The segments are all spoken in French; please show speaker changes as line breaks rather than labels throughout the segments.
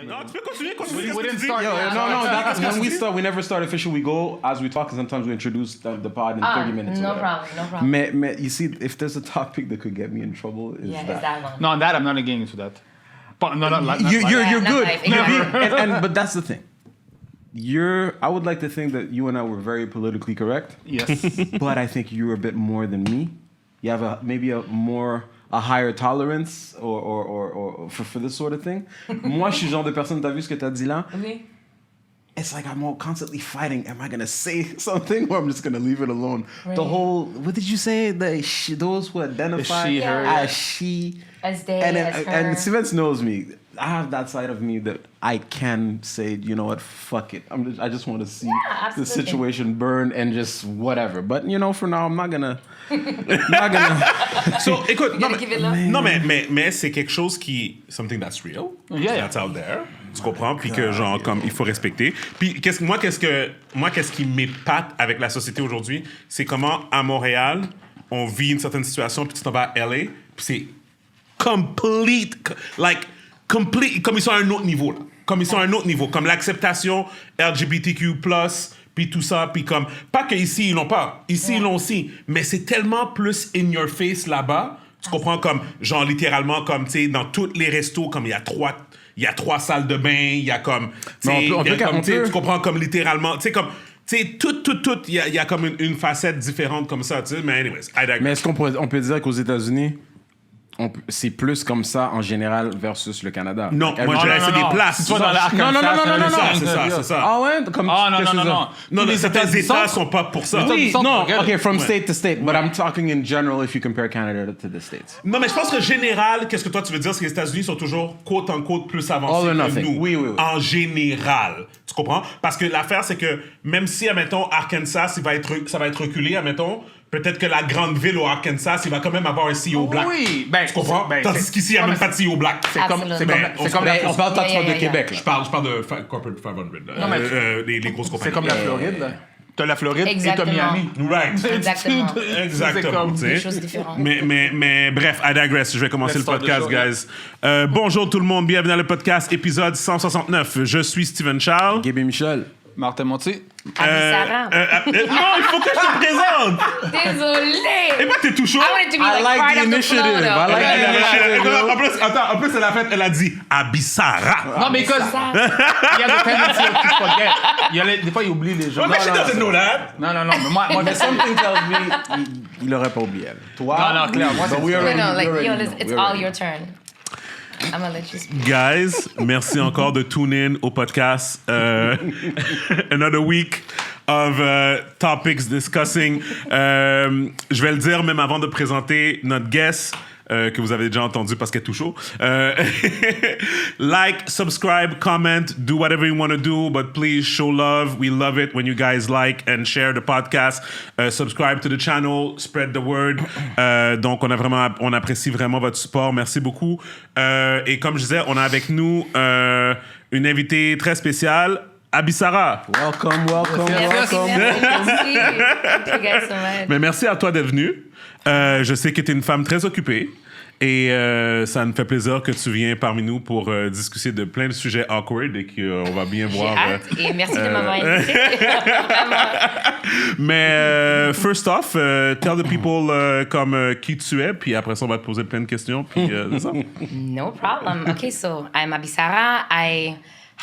Non, tu peux continuer.
We didn't start. No.
We never start official. We go as we talk, and sometimes we introduce the pod in 30 minutes.
No problem.
Mais, you see, if there's a topic that could get me in trouble, is
It's
that.
that one.
No, on that I'm not against with that. But no,
You're
not
good.
life, exactly.
But that's the thing. I would like to think that you and I were very politically correct.
Yes.
But I think you're a bit more than me. You have maybe a higher tolerance or for this sort of thing. Moi, je suis le genre de personne, t'as vu ce que t'as dit là?
Oui.
It's like I'm all constantly fighting. Am I going to say something or I'm just going to leave it alone?
Right.
The whole, what did you say? Those who identify
she, her,
as she.
As they,
And,
as her.
and Sivens knows me. I have that side of me that I can say, you know what, fuck it. I just want to see the
absolutely.
situation burn and just whatever. But, for now, I'm not going to...
So, écoute,
gotta give it love.
non, mais c'est quelque chose something that's real,
Yeah.
that's out there, tu comprends, puis que genre comme il faut respecter. Puis qu'est-ce qui m'épate avec la société aujourd'hui, c'est comment à Montréal on vit une certaine situation, puis tu t'en vas à LA, puis c'est complete, comme ils sont à un autre niveau là, comme l'acceptation LGBTQ+. Puis tout ça, puis comme... Pas qu'ici, ils l'ont pas. Ici, ils l'ont aussi. Mais c'est tellement plus in your face là-bas. Tu comprends comme... Genre, littéralement, comme, tu sais, dans tous les restos, comme il y a trois salles de bain, il y a comme... Tu comprends comme littéralement... Tu sais, comme... Tu sais, tout, il y a comme une facette différente comme ça, tu sais. Mais anyways, I digress.
Mais est-ce on peut dire qu'aux États-Unis, c'est plus comme ça en général versus le Canada?
Non, moi je dirais c'est des places.
Tu vas dans l'Arkansas,
c'est ça.
Ah ouais? Comme,
Non, certains États sont pas pour ça.
Oui, non, OK, from
Ouais.
state to state. But I'm talking in general if you compare Canada to the States.
Non, mais je pense que général, qu'est-ce que toi tu veux dire, c'est que les États-Unis sont toujours quote-unquote plus avancés
All or
que
nothing.
nous.
Oui.
En général. Tu comprends? Parce que l'affaire, c'est que même si, admettons, Arkansas, ça va être reculé, admettons, peut-être que la grande ville au Arkansas, il va quand même avoir un CEO black.
Oui, ben,
tu comprends? Tandis qu'ici, il n'y a même pas de CEO black.
C'est comme
On parle pas de Québec, là.
Je parle de Corporate 500.
Non, mais
les grosses compagnies.
c'est comme la Floride, là. T'as la Floride
Exactement.
et t'as Miami.
Right.
Exactement.
Exactement. tu sais.
Des choses différentes.
Mais bref, I digress. Je vais commencer
Let's
le
start
podcast,
the
guys. Bonjour tout le monde, bienvenue dans le podcast épisode 169. Je suis Steven Charles.
Gaby Michel.
Martin Monti.
Abisara.
Non, il faut que je te présente.
Désolée.
Et moi, t'es tout chaud.
I wanted to be like part of the flow,
En plus, elle a dit Abisara.
Non, mais because il y a the tendency to forget. Des fois, il oublie les gens.
Mais she doesn't know that.
Non, mais moi,
Something tells me il aurait pas oublié. Toi?
Non, clair. Moi, c'est
No, like, yo, it's all your turn. I'm gonna let you speak.
Guys, merci encore de tune in au podcast. Another week of topics discussing. Je vais le dire même avant de présenter notre guest. Que vous avez déjà entendu parce qu'elle est tout chaud. Like, subscribe, comment, do whatever you want to do, but please show love. We love it when you guys like and share the podcast. Subscribe to the channel, spread the word. Donc, on apprécie vraiment votre support. Merci beaucoup. Et comme je disais, on a avec nous une invitée très spéciale. Abisara.
Welcome.
Merci. Thank you guys so much.
Mais merci à toi d'être venue. Je sais que tu es une femme très occupée et ça me fait plaisir que tu viens parmi nous pour discuter de plein de sujets awkward et qu'on va bien voir.
J'ai hâte et merci de m'avoir invité. Vraiment.
Mais first off, tell the people comme qui tu es, puis après ça on va te poser plein de questions. Puis c'est ça.
No problem. Okay, so I'm Abisara. I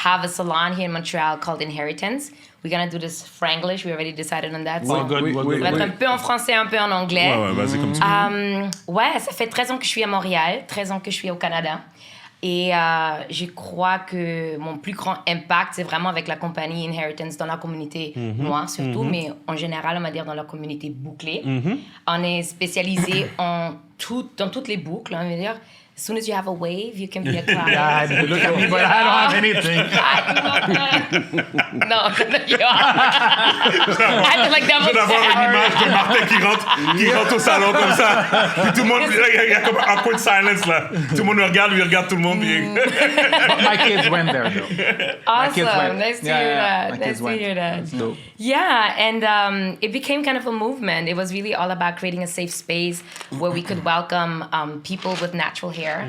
have a salon here in Montreal called Inheritance. We're gonna do this Franglish. We already decided on that.
Well, good.
On va être un peu en français, un peu en anglais.
Ouais, vas-y comme tu veux.
Ouais, ça fait 13 ans que je suis à Montréal, 13 ans que je suis au Canada. Et je crois que mon plus grand impact, c'est vraiment avec la compagnie Inheritance dans la communauté noire surtout, mais en général, on va dire dans la communauté bouclée. On est spécialisé dans toutes les boucles, on va dire. As soon as you have a wave, you can be a client.
Yeah, look at me, but I don't have anything.
No, I have to like double
Je viens d'avoir une image de Martin qui rentre au salon comme ça. Puis tout le monde, il y a comme un awkward silence là. Tout le monde me regarde, lui regarde tout le monde.
But my kids went there, though.
Awesome. Nice to hear that.
My
Nice
kids
to
went.
hear that.
That's dope.
Yeah, and it became kind of a movement. It was really all about creating a safe space where we could welcome people with natural hair care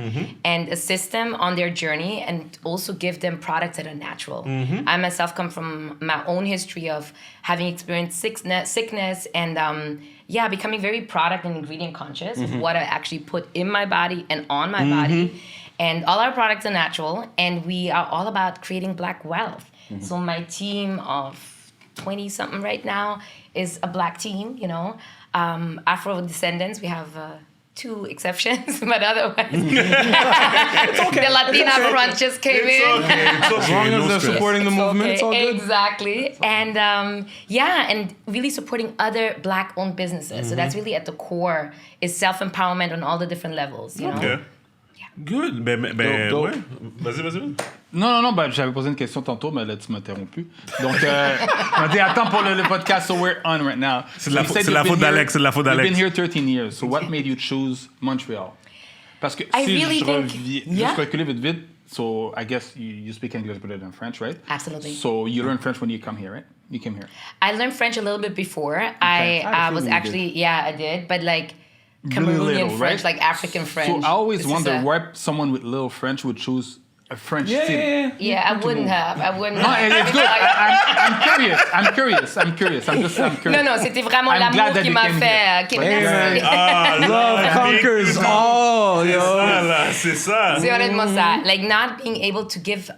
and assist them on their journey and also give them products that are natural. I myself come from my own history of having experienced sickness and becoming very product and ingredient conscious of what I actually put in my body and on my body. And all our products are natural, and we are all about creating Black wealth. So my team of 20-something right now is a Black team, you know. Afro descendants, we have 2 exceptions, but otherwise, the Latina front just came in.
As long as they're supporting the movement, it's all good.
Exactly. And and really supporting other Black-owned businesses. So that's really at the core, is self-empowerment on all the different levels, you know.
Okay. Good.
Dope.
Ouais. Vas-y.
Non, ben, j'avais posé une question tantôt, mais là, tu m'as interrompu. Donc, on dit, attends pour le podcast, so we're on right now.
C'est de la faute d'Alex.
You've been here 13 years, so what made you choose Montreal? Parce que juste reculer vite, so I guess you speak English better than French, right?
Absolutely.
So you learned French when you come here, right? You came here.
I learned French a little bit before. I was actually, I did, but like Cameroonian
little,
French,
right?
like African French.
So I always wonder why someone with little French would choose a French city.
Yeah, I wouldn't have.
No, it's good. I'm curious. I'm curious.
Non, c'était vraiment l'amour qui m'a fait.
Love conquers all, yo.
C'est ça.
C'est honnêtement ça. Like not being able to give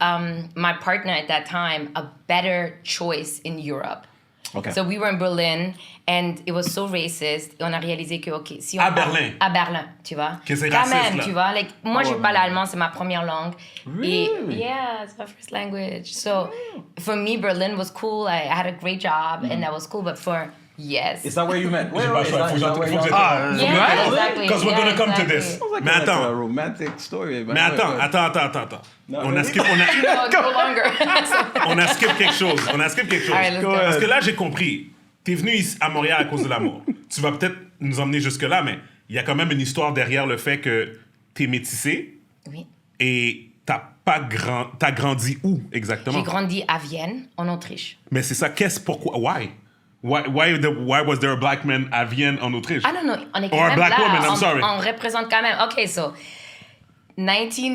my partner at that time a better choice in Europe.
Okay.
So we were in Berlin and it was so racist. Et on a réalisé que, OK, si on...
À Berlin,
tu vois.
Que c'est
quand
raciste,
même,
là.
tu vois. Like, moi, je parle allemand, c'est ma première langue.
Really?
Et, yeah, it's my first language. So for me, Berlin was cool. I had a great job and that was cool. But for... Yes.
Is that where you met?
J'ai pas le choix. Faut que
Because
Yeah, exactly.
Because we're gonna come to
exactly.
this.
like
Mais
a
attends.
romantic story.
Mais attends.
No,
On a
really?
skip,
No longer.
on a skip quelque chose.
All right, let's go.
Parce que là, j'ai compris. T'es venu ici à Montréal à cause de l'amour. Tu vas peut-être nous emmener jusque-là, mais il y a quand même une histoire derrière le fait que t'es métissé
Oui.
et t'as grandi où exactement?
J'ai grandi à Vienne, en Autriche.
Mais c'est ça, pourquoi? Why was there a black man à Vienne en Autriche?
Ah non, on est quand
Or a
même
black
là.
woman, I'm sorry.
On représente quand même. OK, so 19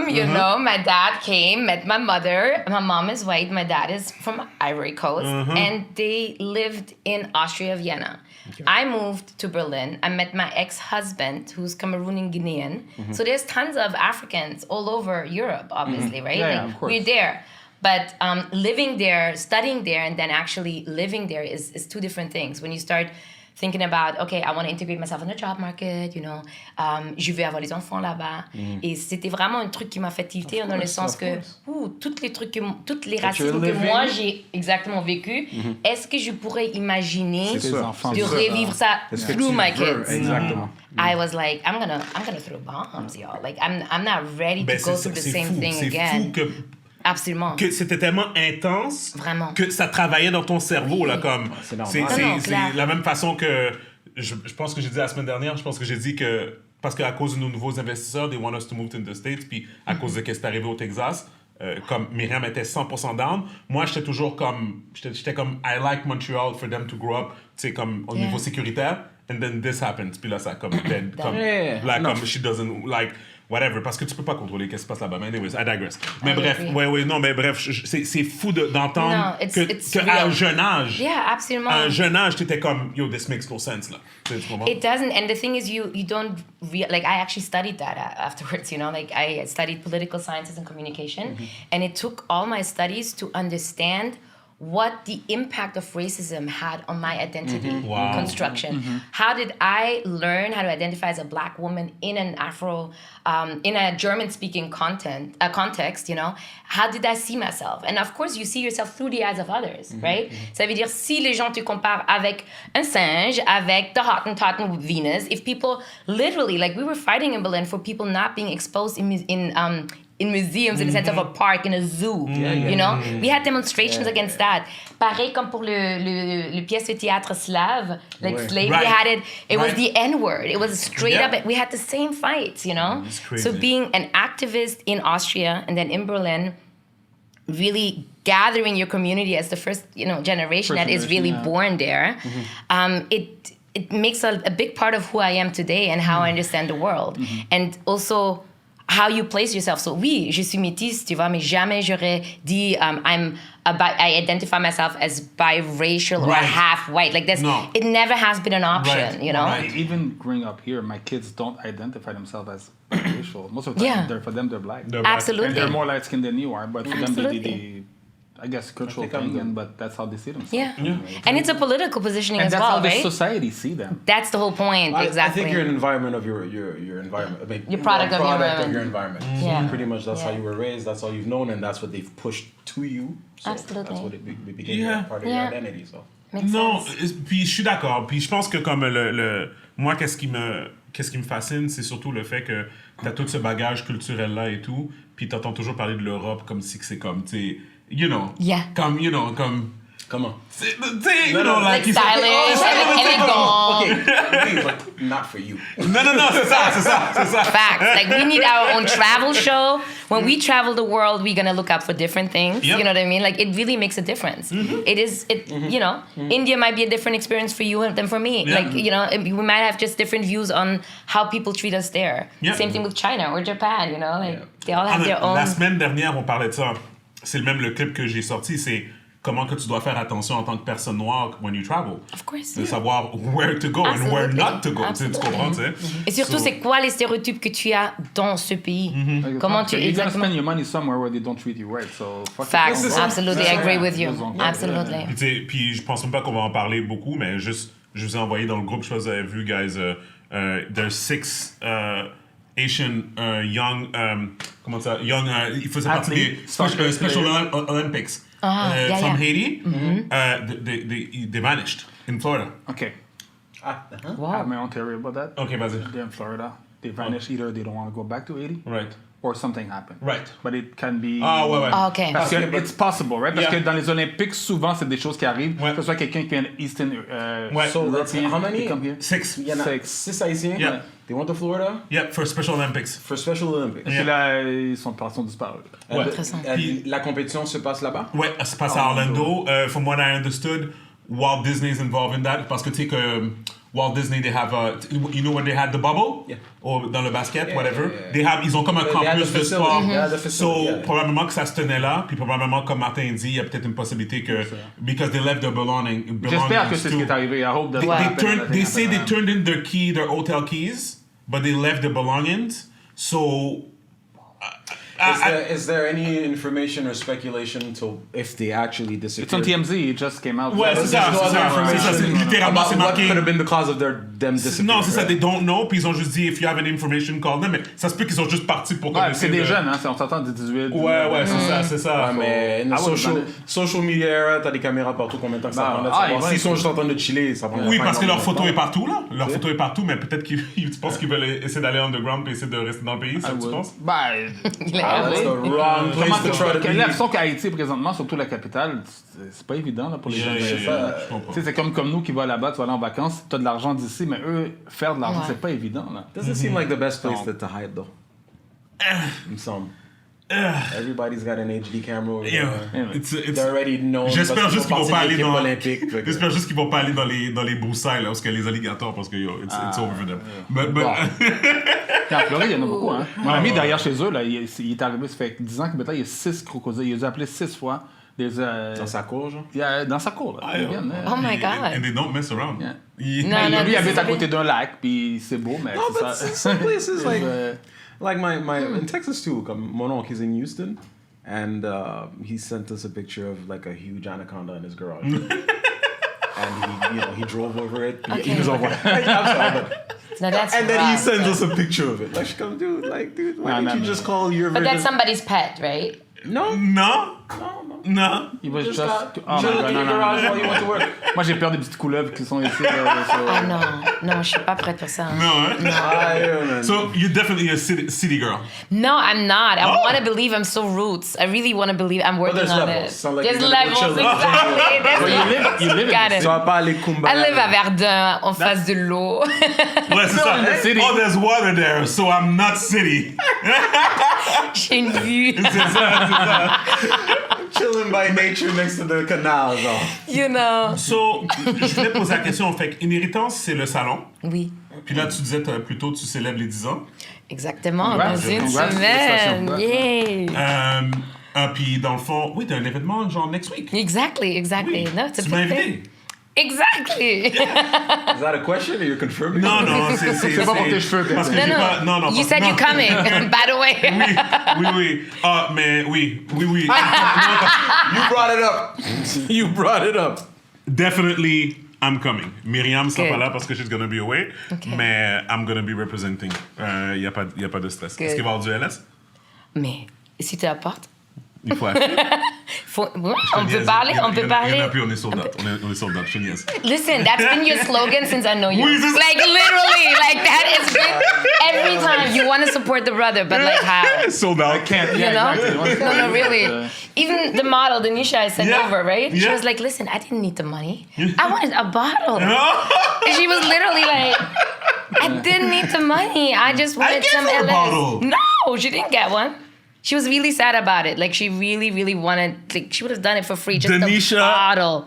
you know, my dad came, met my mother. My mom is white, my dad is from Ivory Coast, and they lived in Austria, Vienna. Okay. I moved to Berlin. I met my ex-husband, who's Cameroonian Guinean. So there's tons of Africans all over Europe, obviously, right?
Yeah,
like,
of course.
we're there. But living there, studying there, and then actually living there is 2 different things. When you start thinking about, okay, I want to integrate myself in the job market, you know, je vais avoir les enfants là-bas. Et c'était vraiment un truc qui m'a fait tilter dans le sens que toutes les racismes que moi j'ai exactement vécu, est-ce que je pourrais imaginer de revivre ça through my kids?
Exactement.
I was like, I'm gonna throw bombs, y'all. Like I'm not ready to go through the same thing again.
C'est fou
Absolument.
que c'était tellement intense
Vraiment.
que ça travaillait dans ton cerveau là comme
C'est normal.
c'est la même façon que je pense que j'ai dit la semaine dernière, je pense que j'ai dit que parce qu'à cause de nos nouveaux investisseurs, they want us to move to the States, puis à cause de ce qui est arrivé au Texas, comme Myriam était 100% down, moi j'étais toujours comme j'étais comme I like Montreal for them to grow up, tu sais comme au niveau sécuritaire, and then this happens, puis là ça comme dead, comme là comme she doesn't like whatever, parce que tu peux pas contrôler qu'est-ce qui se passe là-bas. Mais anyways, I digress. Mais bref, c'est fou d'entendre qu'à un jeune âge,
Yeah, absolument.
à un jeune âge, t'étais comme, yo, this makes no sense, là.
It doesn't, and the thing is, you don't like. I actually studied that afterwards. You know, like I studied political sciences and communication, and it took all my studies to understand what the impact of racism had on my identity construction. How did I learn how to identify as a black woman in an in a German-speaking context, you know? How did I see myself? And of course, you see yourself through the eyes of others, right? Ça veut dire, si les gens te comparent avec un singe, avec the Hottentotten Venus, if people literally, like we were fighting in Berlin for people not being exposed in museums, in the sense of a park, in a zoo, you know? We had demonstrations against that. Pareil comme pour le pièce de théâtre slave, like slavery had it. It was the N-word. It was straight up. We had the same fights, you know? So being an activist in Austria and then in Berlin, really gathering your community as the first, generation that is really born there, it makes a big part of who I am today and how I understand the world. And also how you place yourself. So oui, je suis métisse, tu vois, mais jamais j'aurais dit I identify myself as biracial or half white. Like this, it never has been an option, you know?
Right. Even growing up here, my kids don't identify themselves as biracial. Most of the time, for them, they're black.
Absolutely.
And they're more light-skinned than you are, but for them, they I guess cultural thing, but that's how they see themselves.
Yeah. And it's a political positioning as well, right?
And that's how the society see them.
That's the whole point, exactly.
I think you're an environment of your environment. I mean,
your product
of your environment.
Yeah.
Pretty much that's how you were raised, that's all you've known, and that's what they've pushed to you. So
Absolutely.
That's what it became part of your identity. So.
Non, puis je suis d'accord. Puis je pense que comme moi, qu'est-ce qui me fascine, c'est surtout le fait que t'as tout ce bagage culturel-là et tout, puis t'entends toujours parler de l'Europe comme si c'est comme, tu sais, you know, comme, you know, comme...
Comment?
You know, like
stylish, élégant.
Okay, but not for you.
Non, c'est ça.
Facts. Like, we need our own travel show. When we travel the world, we're going to look up for different things. You know what I mean? Like, it really makes a difference. You know, India might be a different experience for you than for me. Like, you know, we might have just different views on how people treat us there. Same thing with China or Japan, you know? Like, they all have their own...
La semaine dernière, on parlait de ça. C'est le clip que j'ai sorti, c'est... Comment que tu dois faire attention en tant que personne noire when you travel.
Of course.
De savoir where to go and where not to go. Tu comprends, tu sais?
Et surtout, c'est quoi les stéréotypes que tu as dans ce pays? Comment tu...
You're gonna spend your money somewhere where they don't treat you right, so...
Facts. Absolutely. I agree with you. Absolutely.
Puis je pense même pas qu'on va en parler beaucoup, mais juste, je vous ai envoyé dans le groupe, je sais pas si vous avez vu, guys, there's 6... Asian young, comment ça, young, il faisait partie des Special Olympics from Haiti. They vanished in Florida.
Okay.
Wow.
I have my own theory about that.
Okay, vas-y.
They're in Florida. They vanished. Either they don't want to go back to Haiti.
Right.
Or something happened.
Right.
But it can be...
ouais.
Okay.
Parce que it's possible, right? Parce que dans les Olympiques, souvent, c'est des choses qui arrivent. Que ce soit quelqu'un qui vient d'Eastern
So that's how many?
Come here.
6.
Il y en a 6 Haïtiens.
Yeah.
They went to Florida.
Yeah, for Special Olympics.
For Special Olympics.
Et là, ils sont disparus.
Puis la compétition se passe là-bas?
Ouais, ça se passe à Orlando. From what I understood, Walt Disney's involved in that. Parce que tu sais que Walt Disney, they have you know when they had the bubble?
Yeah.
Or dans le basket, whatever. Ils ont comme un campus de sport. So, probablement que ça se tenait là. Puis probablement, comme Martin dit, il y a peut-être une possibilité que... Because they left their belongings.
J'espère que c'est ce qui est arrivé. I hope that
they say they turned in their hotel keys, but they left their belongings. So...
Is there any information or speculation to if they actually disappeared?
It's on TMZ. It just came out.
Ouais, c'est ça. Littéralement, c'est marqué.
What could have been the cause of them disappearing?
Non, c'est ça. They don't know. Puis ils ont juste dit, if you have any information, call them. Mais ça se peut qu'ils sont juste partis pour
commencer. C'est des jeunes, hein. On s'entend de 18.
Ouais, c'est ça.
Ouais, mais social media era, t'as des caméras partout. Combien de temps que ça prend? S'ils sont juste en train de chiller, ça prend.
Oui, parce que leur photo est partout, là. Leur photo est partout, mais peut-être tu penses qu'ils veulent essayer d'aller underground et essayer de rester dans le pays, ça, tu penses?
That's the wrong place to try to be.
L'impression qu'Haïti, présentement, surtout la capitale, c'est pas évident là, pour les gens. C'est comme nous qui va là-bas, tu vas aller en vacances, tu as de l'argent d'ici, mais eux, faire de l'argent, c'est pas évident. Là.
Doesn't seem like the best place to hide, though. In some. Everybody's got an HD camera over there. They're already known.
J'espère juste qu'ils vont pas aller dans les broussailles là, parce que les alligators, parce que it's over for them.
En Floride, il y en a beaucoup. Hein. Mon ami derrière chez eux, là, il est arrivé, ça fait 10 ans que maintenant il y a 6 crocodiles. Il les a appelés 6 fois.
Dans sa cour, genre?
Dans sa cour. Là.
Oh my God.
And they don't mess around.
Lui, il habite à côté d'un lac, puis c'est beau, mais
but some places like my in Texas too. Mon oncle is in Houston, and he sent us a picture of like a huge anaconda in his garage. And he drove over it.
Okay.
He was over. And then he sends us a picture of it. Like, come, dude, why didn't you just call your
But that's somebody's pet, right?
No.
He was just
oh my God, no.
Moi, j'ai peur des petites couleuvres qui sont ici.
Ah non, je suis pas prête pour ça.
No. So you're definitely a city girl.
No, I'm not. I want to believe I'm so roots. I really want to believe I'm working on it. There's levels, exactly.
You live in
Tu vas pas aller
I live à Verdun, en face de l'eau.
Ouais, c'est ça. Oh, there's water there, so I'm not city.
J'ai une vue.
C'est ça.
Chilling by nature next to the canal, genre.
You know.
So, je voulais poser la question. Fait qu'Inhéritance, c'est le salon.
Oui.
Puis là, tu disais plutôt tu célèbres les 10 ans.
Exactement, dans une semaine. Yay!
Puis dans le fond, oui, t'as un événement genre next week.
Exactly.
Oui.
No, it's a
Tu m'as
big thing.
invité.
Exactly.
Is that a question or you're confirming?
Non, c'est
pas pour tes cheveux,
parce que
No,
j'ai
no.
pas... Non,
You said you're coming, by the way.
Oui. Ah, mais oui.
You brought it up.
Definitely, I'm coming. Myriam sera
Good.
pas là parce que she's gonna be away.
Okay.
Mais I'm gonna be representing. Y a pas de stress.
Good.
Est-ce qu'il va y avoir du LS?
Mais si tu apportes,
Il faut acheter.
on peut parler.
Il y en a plus, on est sold out. On est sold out, je te niaise.
Listen, that's been your slogan since I know you.
Oui, c'est ça.
Like literally, like that has been every time you want to support the brother, but like how?
Sold out.
Can't,
You know?
exactly.
No, really. Even the model, Denisha, I sent
Yeah.
over, right? She
Yeah.
was like, listen, I didn't need the money. I wanted a bottle. And she was literally like, I didn't need the money. I just wanted
gave
some
her a
LS.
bottle.
No, she didn't get one. She was really sad about it. Like, she really wanted, like, she would have done it for free. Just
Denisha.
a bottle.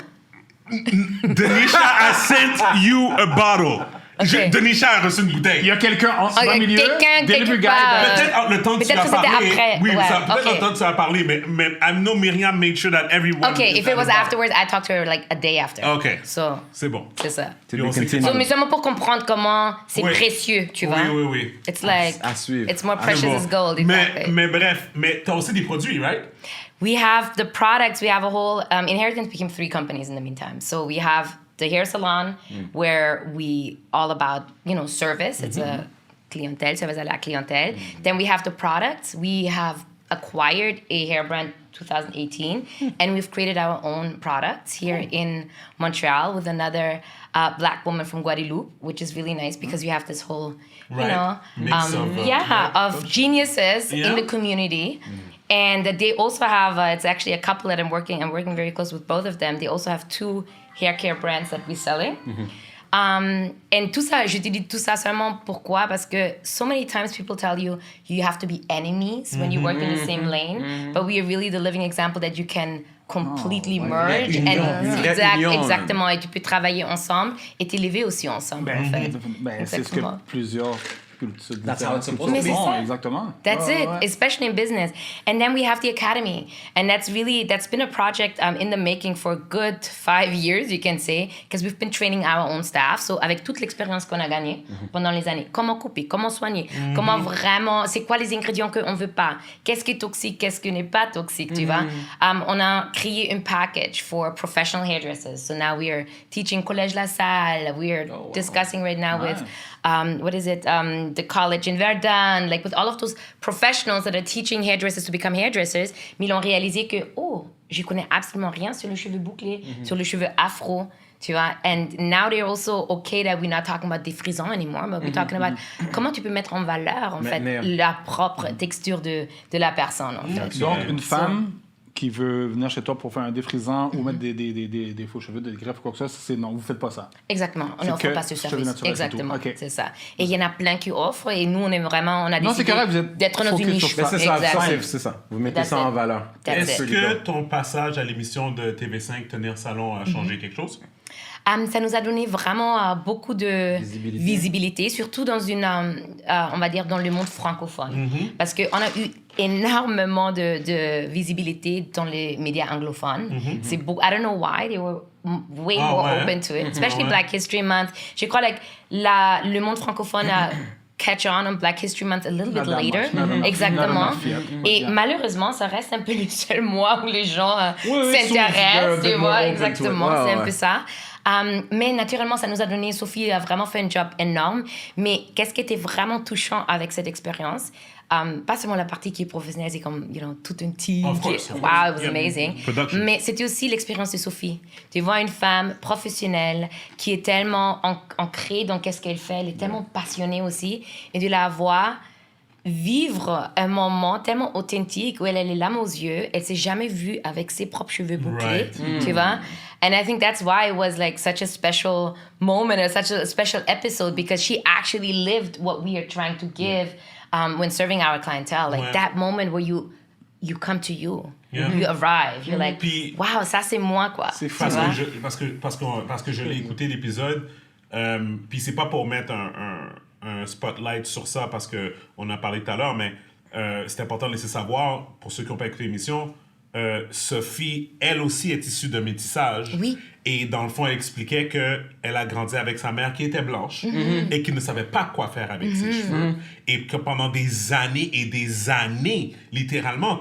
Denisha a sent you a bottle.
Okay.
Denisha a reçu une
Il y
bouteille.
a quelqu'un en bas milieu.
quelqu'un
Delivery
quelque
guy.
part.
Peut-être le temps que tu
Peut-être
as
que c'était
parlé.
après.
Oui,
Ouais,
peut-être
okay.
le temps que tu as parlé, mais I know Myriam made sure that everyone.
Okay, if it was afterwards, I talked to her like a day after.
Okay.
So,
C'est bon.
c'est ça.
To
Et
be
on sait que-
continued.
So, mais seulement pour comprendre comment c'est
Oui.
précieux, tu vois.
Oui.
It's like,
À suivre.
it's more
C'est
precious
bon.
as gold.
Mais
Exactly.
bref, mais t'as aussi des produits, right?
We have the products. We have a whole Inheritance became 3 companies in the meantime. So we have the hair salon where we all about service. It's a clientèle, service à la clientèle. Then we have the products. We have acquired a hair brand 2018, and we've created our own products here in Montreal with another black woman from Guadeloupe, which is really nice because you have this whole,
Right. Mix
of geniuses
Yeah.
in the community. And they also have, it's actually a couple that I'm working very close with both of them. They also have 2 hair care brands that we're selling. And tout ça, je te dis tout ça seulement pourquoi? Parce que so many times people tell you have to be enemies when you work in the same lane. But we are really the living example that you can completely merge. Exactement. Et tu peux travailler ensemble et t'élever aussi ensemble, en fait.
C'est ce que
Exactement.
plusieurs cultures
That's how it's supposed
to be.
font, exactement.
That's
Ouais,
it,
ouais.
especially in business. And then we have the academy. And that's been a project in the making for a good 5 years, you can say, because we've been training our own staff. So, avec toute l'expérience qu'on a gagnée pendant les années, comment couper, comment soigner, comment vraiment, c'est quoi les ingrédients qu'on ne veut pas, qu'est-ce qui est toxique, qu'est-ce qui n'est pas toxique, tu vois. On a créé un package for professional hairdressers. So now we are teaching Collège La Salle. We are discussing right now with, the college in Verdun, like with all of those professionals that are teaching hairdressers to become hairdressers, mais ils ont réalisé que, je connais absolument rien sur les cheveux bouclés, sur les cheveux afro, tu vois. And now they're also okay that we're not talking about défrisant anymore, but we're talking about comment tu peux mettre en valeur, en fait, la propre texture de la personne, en fait.
Donc, une femme qui veut venir chez toi pour faire un défrisant ou mettre des faux cheveux, des greffes ou quoi que ce soit, c'est non, vous faites pas ça.
Exactement, on n'offre pas ce service. Exactement,
okay.
c'est ça. Et il y en a plein qui offrent et nous, on a
Non, c'est
décidé
correct, vous êtes
d'être dans une
focus
niche.
sur
Mais c'est ça. Vous mettez
That's
ça en
it.
valeur.
That's
Est-ce
it.
que ton passage à l'émission de TV5 Tenir Salon a changé quelque chose?
Ça nous a donné vraiment beaucoup de visibilité, surtout dans on va dire, dans le monde francophone. Parce qu'on a eu énormément de visibilité dans les médias anglophones. C'est beau. I don't know why, they were way more open to it, especially Black History Month. Je crois que le monde francophone a catch on Black History Month a little bit later. Exactement. Et malheureusement, ça reste un peu le seul mois où les gens s'intéressent, tu vois, exactement. C'est un peu ça. Mais naturellement, ça nous a donné, Sophie a vraiment fait un job énorme. Mais qu'est-ce qui était vraiment touchant avec cette expérience? Pas seulement la partie qui est professionnelle, c'est comme, tout un team.
Of course.
Wow, it was amazing.
Production.
Mais c'était aussi l'expérience de Sophie. Tu vois une femme professionnelle qui est tellement ancrée dans qu'est-ce qu'elle fait, elle est tellement passionnée aussi. Et de la voir vivre un moment tellement authentique où elle a les larmes aux yeux, elle s'est jamais vue avec ses propres cheveux bouclés, tu vois. And I think that's why it was like such a special moment or such a special episode because she actually lived what we are trying to give when serving our clientele. Like that moment where you you come to you.
Yeah.
You arrive. You're like,
Puis,
wow, ça c'est moi, quoi.
C'est fou.
Parce que je l'ai écouté l'épisode, puis c'est pas pour mettre un spotlight sur ça, parce qu'on a parlé tout à l'heure, mais c'est important de laisser savoir, pour ceux qui n'ont pas écouté l'émission, Sophie, elle aussi est issue de métissage.
Oui.
Et dans le fond, elle expliquait qu'elle a grandi avec sa mère qui était blanche et qui ne savait pas quoi faire avec ses cheveux. Et que pendant des années et des années, littéralement,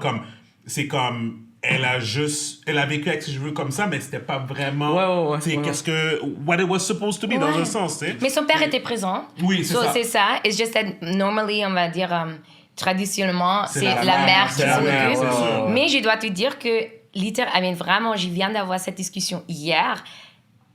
elle a vécu avec ses cheveux comme ça, mais c'était pas vraiment what it was supposed to be dans un sens, tu sais.
Mais son père était présent.
Oui, c'est ça.
C'est ça. It's just that normally, on va dire, traditionnellement, c'est la mère qui s'en occupe. Mais je dois te dire que, vraiment, je viens d'avoir cette discussion hier.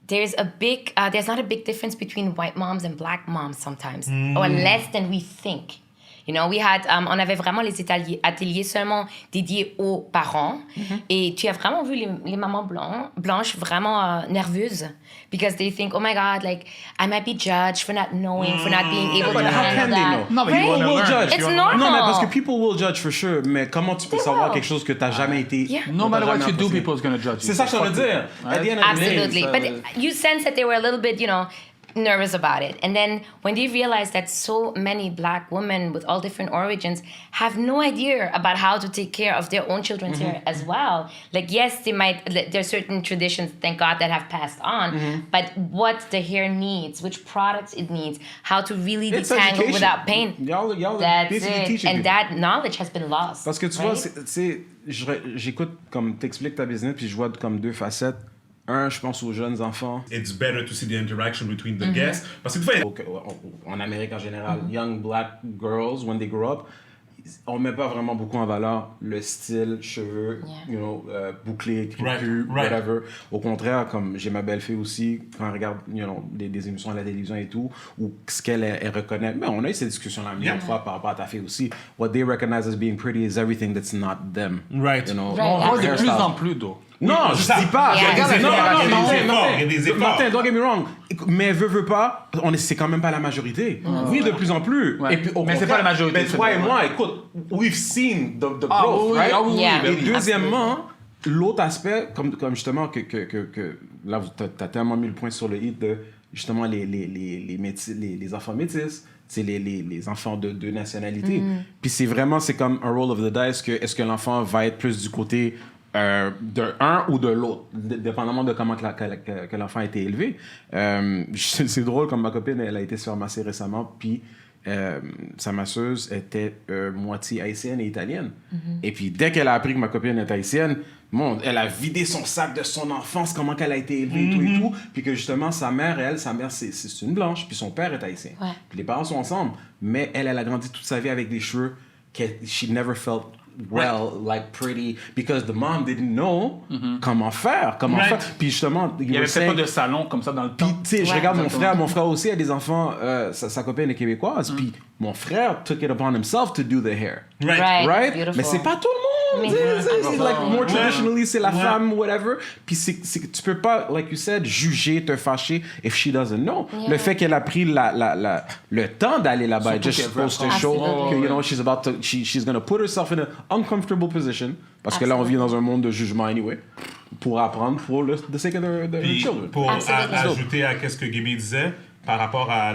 There's not a big difference between white moms and black moms sometimes, or less than we think. You know, on avait vraiment les ateliers seulement dédiés aux parents. Et tu as vraiment vu les mamans blanches vraiment nerveuses. Because they think, oh my God, like, I might be judged for not knowing, for not being able to handle that.
No, but you want to learn.
Judge.
It's normal.
Non, mais parce que people will judge for sure. Mais comment tu peux savoir quelque chose que tu n'as jamais été...
No matter what you do, people is going to judge you.
C'est ça que je veux dire. At the end of the day,
Absolutely. But you sense that they were a little bit, nervous about it. And then when they realized that so many black women with all different origins have no idea about how to take care of their own children's hair as well. Like, yes, there are certain traditions, thank God, that have passed on, but what the hair needs, which products it needs, how to really detangle without pain. That's it. And that knowledge has been lost.
Parce que tu vois, j'écoute comme t'expliques ta business, puis je vois comme deux facettes. Je pense aux jeunes enfants.
It's better to see the interaction between the guests. Parce que des fois,
en Amérique en général, young black girls, when they grow up, on met pas vraiment beaucoup en valeur le style, cheveux, bouclés, crépus, whatever. Au contraire, comme j'ai ma belle-fille aussi, quand elle regarde, des émissions à la télévision et tout, ou ce qu'elle reconnaît. Mais on a eu ces discussions-là une fois par rapport à ta fille aussi. What they recognize as being pretty is everything that's not them.
Right.
On voit de plus en plus, though.
Non, je dis pas.
Il y a des efforts.
Martin, don't get me wrong. Mais veut pas, c'est quand même pas la majorité. Oui, de plus en plus.
Ouais.
Et puis,
mais c'est pas la majorité.
Mais toi et moi, écoute, we've seen the growth, right? Et deuxièmement, l'autre aspect, comme justement que là, t'as tellement mis le point sur le hit de justement les enfants métis. C'est les enfants de deux nationalités. Puis c'est comme un roll of the dice que est-ce que l'enfant va être plus du côté de un ou de l'autre, dépendamment de comment que l'enfant a été élevé. C'est drôle, comme ma copine, elle a été se faire masser récemment, puis sa masseuse était moitié haïtienne et italienne. Et puis dès qu'elle a appris que ma copine est haïtienne, elle a vidé son sac de son enfance, comment qu'elle a été élevée, et tout, puis que justement sa mère c'est une blanche, puis son père est haïtien. Puis les parents sont ensemble, mais elle a grandi toute sa vie avec des cheveux que she never felt like pretty, because the mom didn't know comment faire. Puis justement,
il y avait peut-être pas de salon comme ça dans le temps.
Puis tu sais, je regarde mon frère aussi a des enfants, sa copine est québécoise, puis mon frère took it upon himself to do the hair. Right? Mais c'est pas tout le monde. C'est like more traditionally, c'est la femme, whatever. Puis tu peux pas, like you said, juger, te fâcher if she doesn't know. Le fait qu'elle a pris le temps d'aller là-bas, just supposed to show que, she's gonna put herself in an uncomfortable position, parce que là, on vit dans un monde de jugement anyway, pour apprendre pour the sake of the children.
Pour ajouter à ce que Gaby disait, par rapport à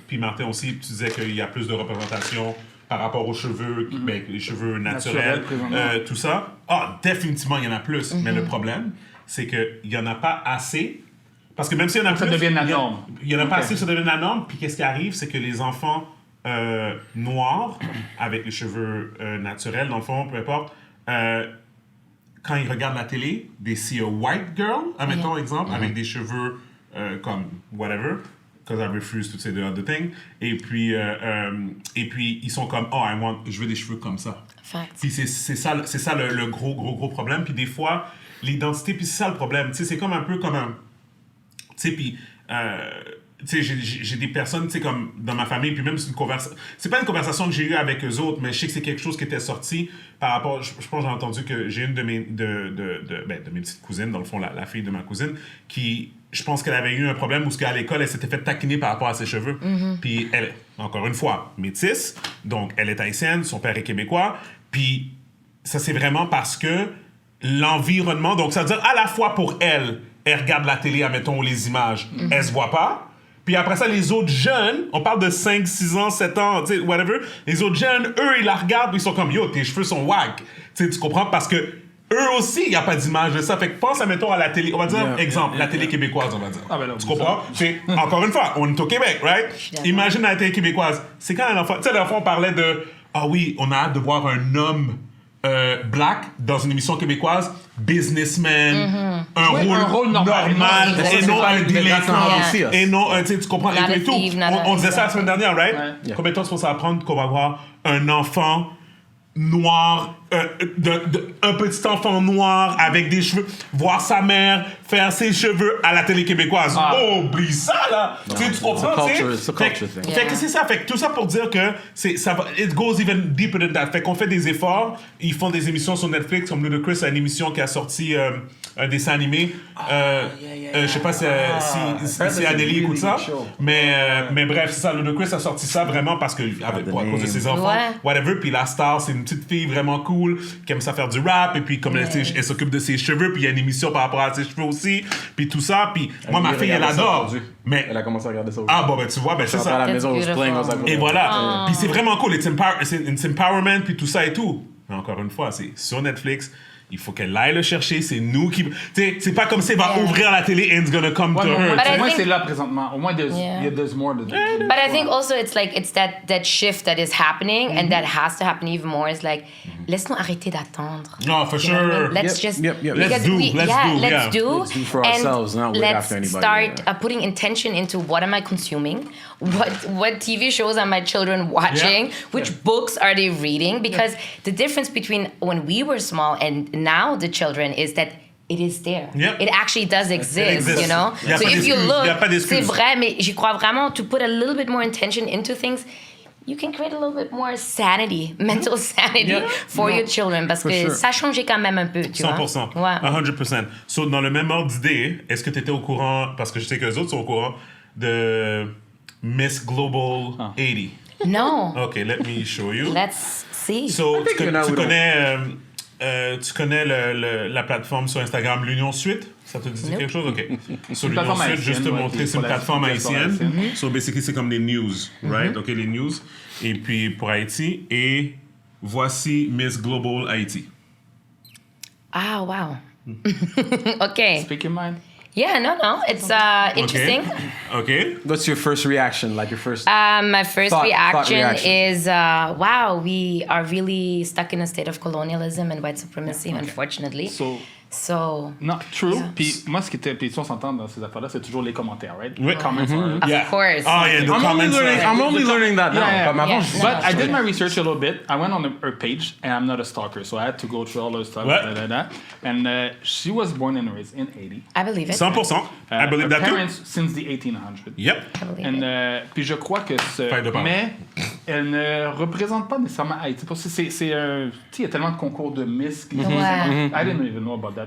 puis Martin aussi, tu disais qu'il y a plus de représentation par rapport aux cheveux, les cheveux naturels, tout ça. Définitivement, il y en a plus. Mais le problème, c'est qu'il n'y en a pas assez. Parce que même s'il y en a plus...
Ça devient la norme.
Il n'y en a pas assez, ça devient la norme. Puis qu'est-ce qui arrive, c'est que les enfants noirs, avec les cheveux naturels, dans le fond, peu importe, quand ils regardent la télé, they see a white girl, admettons, exemple, avec des cheveux comme whatever, because I refuse to say the other thing. Et puis ils sont comme, je veux des cheveux comme ça.
Fact.
Puis c'est ça le gros problème. Puis des fois, l'identité, puis c'est ça le problème. Tu sais, c'est comme un peu comme un... Tu sais, puis... tu sais, j'ai des personnes, tu sais, comme dans ma famille, puis même c'est une conversation... C'est pas une conversation que j'ai eue avec eux autres, mais je sais que c'est quelque chose qui était sorti par rapport... Je pense que j'ai entendu que j'ai une de mes petites cousines, dans le fond, la fille de ma cousine, qui... Je pense qu'elle avait eu un problème où à l'école, elle s'était fait taquiner par rapport à ses cheveux. Puis elle, encore une fois, métisse, donc elle est haïtienne, son père est québécois, puis ça c'est vraiment parce que l'environnement, donc ça veut dire à la fois pour elle regarde la télé, admettons, les images, elle se voit pas. Puis après ça, les autres jeunes, on parle de 5, 6 ans, 7 ans, tu sais, whatever, les autres jeunes, eux, ils la regardent, puis ils sont comme, yo, tes cheveux sont wack. Tu sais, tu comprends? Parce que eux aussi, il n'y a pas d'image de ça. Fait que pense, admettons, à la télé, on va dire, exemple, la télé québécoise, on va dire.
Ah, ben là,
tu comprends? C'est, encore une fois, on est au Québec, right? Imagine la télé québécoise. C'est quand la fois, tu sais, la fois, on parlait de, ah oui, on a hâte de voir un homme black dans une émission québécoise, businessman, un rôle normal, et non un délinquant, et non, tu comprends, et tout. On disait ça la semaine dernière, right? Combien de temps est-ce qu'on va prendre qu'on va avoir un enfant noir, un petit enfant noir avec des cheveux, voir sa mère faire ses cheveux à la télé québécoise. Oh, oublie ça, là! Tu comprends?
C'est un culture thing.
Fait que c'est ça. Fait que tout ça pour dire que it goes even deeper than that. Fait qu'on fait des efforts. Ils font des émissions sur Netflix, comme Ludacris a une émission qui a sorti un dessin animé. Je sais pas si Adélie écoute ça. Mais bref, c'est ça. Ludacris a sorti ça vraiment parce que, à cause de ses enfants, whatever. Puis la star, c'est une petite fille vraiment cool qui aime ça faire du rap. Et puis, comme elle s'occupe de ses cheveux, puis il y a une émission par rapport à ses cheveux aussi. Puis tout ça. Puis moi, ma fille, elle adore. Mais
elle a commencé à regarder ça.
Ah, bon, ben tu vois, ben c'est ça.
À la maison, on se plaint.
Et voilà. Puis c'est vraiment cool. It's empowerment, puis tout ça et tout. Mais encore une fois, c'est sur Netflix. Il faut qu'elle aille le chercher. C'est nous qui... Tu sais, c'est pas comme si elle va ouvrir la télé and it's gonna come to her.
Au moins, c'est là présentement. Au moins, there's more to do.
But I think also it's like, it's that shift that is happening and that has to happen even more. It's like, laisse-nous arrêter d'attendre.
No, for sure.
Let's just...
Let's do
for ourselves, not wait after anybody.
Let's start putting intention into what am I consuming? What TV shows are my children watching? Which books are they reading? Because the difference between when we were small and now the children is that it is there.
Yep.
It actually does exist, you know?
So
if you look, c'est vrai, mais j'y crois vraiment, to put a little bit more intention into things, you can create a little bit more sanity, mental sanity for your children, parce que ça change quand même un peu, tu
100%.
vois?
100%. So, dans le même ordre d'idée, est-ce que tu étais au courant, parce que je sais que les autres sont au courant, de Miss Global 80?
Non.
OK, let me show you.
Let's see.
So, tu connais la plateforme sur Instagram, l'Union Suite? Ça te dit quelque chose? OK. Sur l'Union Suite, juste te montrer, c'est une plateforme haïtienne. So, basically, c'est comme des news, right? OK, les news. Et puis, pour Haïti. Et voici Miss Global Haïti.
Ah, wow. OK.
Speak your mind.
Yeah, no. It's interesting.
Okay.
What's your first reaction? Like your first...
My first reaction
reaction
is, wow, we are really stuck in a state of colonialism and white supremacy, unfortunately. So...
Non, true. Puis moi, ce qui était... Puis on s'entend dans ces affaires-là, c'est toujours les commentaires, right?
Oui.
Comments
Of course.
Oh, yeah,
I'm only learning that now.
But I did my research a little bit. I went on her page, and I'm not a stalker, so I had to go through all her stuff. And she was born and raised in Haiti.
I believe it.
100%. I believe that too.
Her parents since the 1800s.
Yep.
I believe it.
Puis je crois que mais elle ne représente pas nécessairement Haïti. Parce que c'est tu sais, il y a tellement de concours de Miss. I didn't even know about that.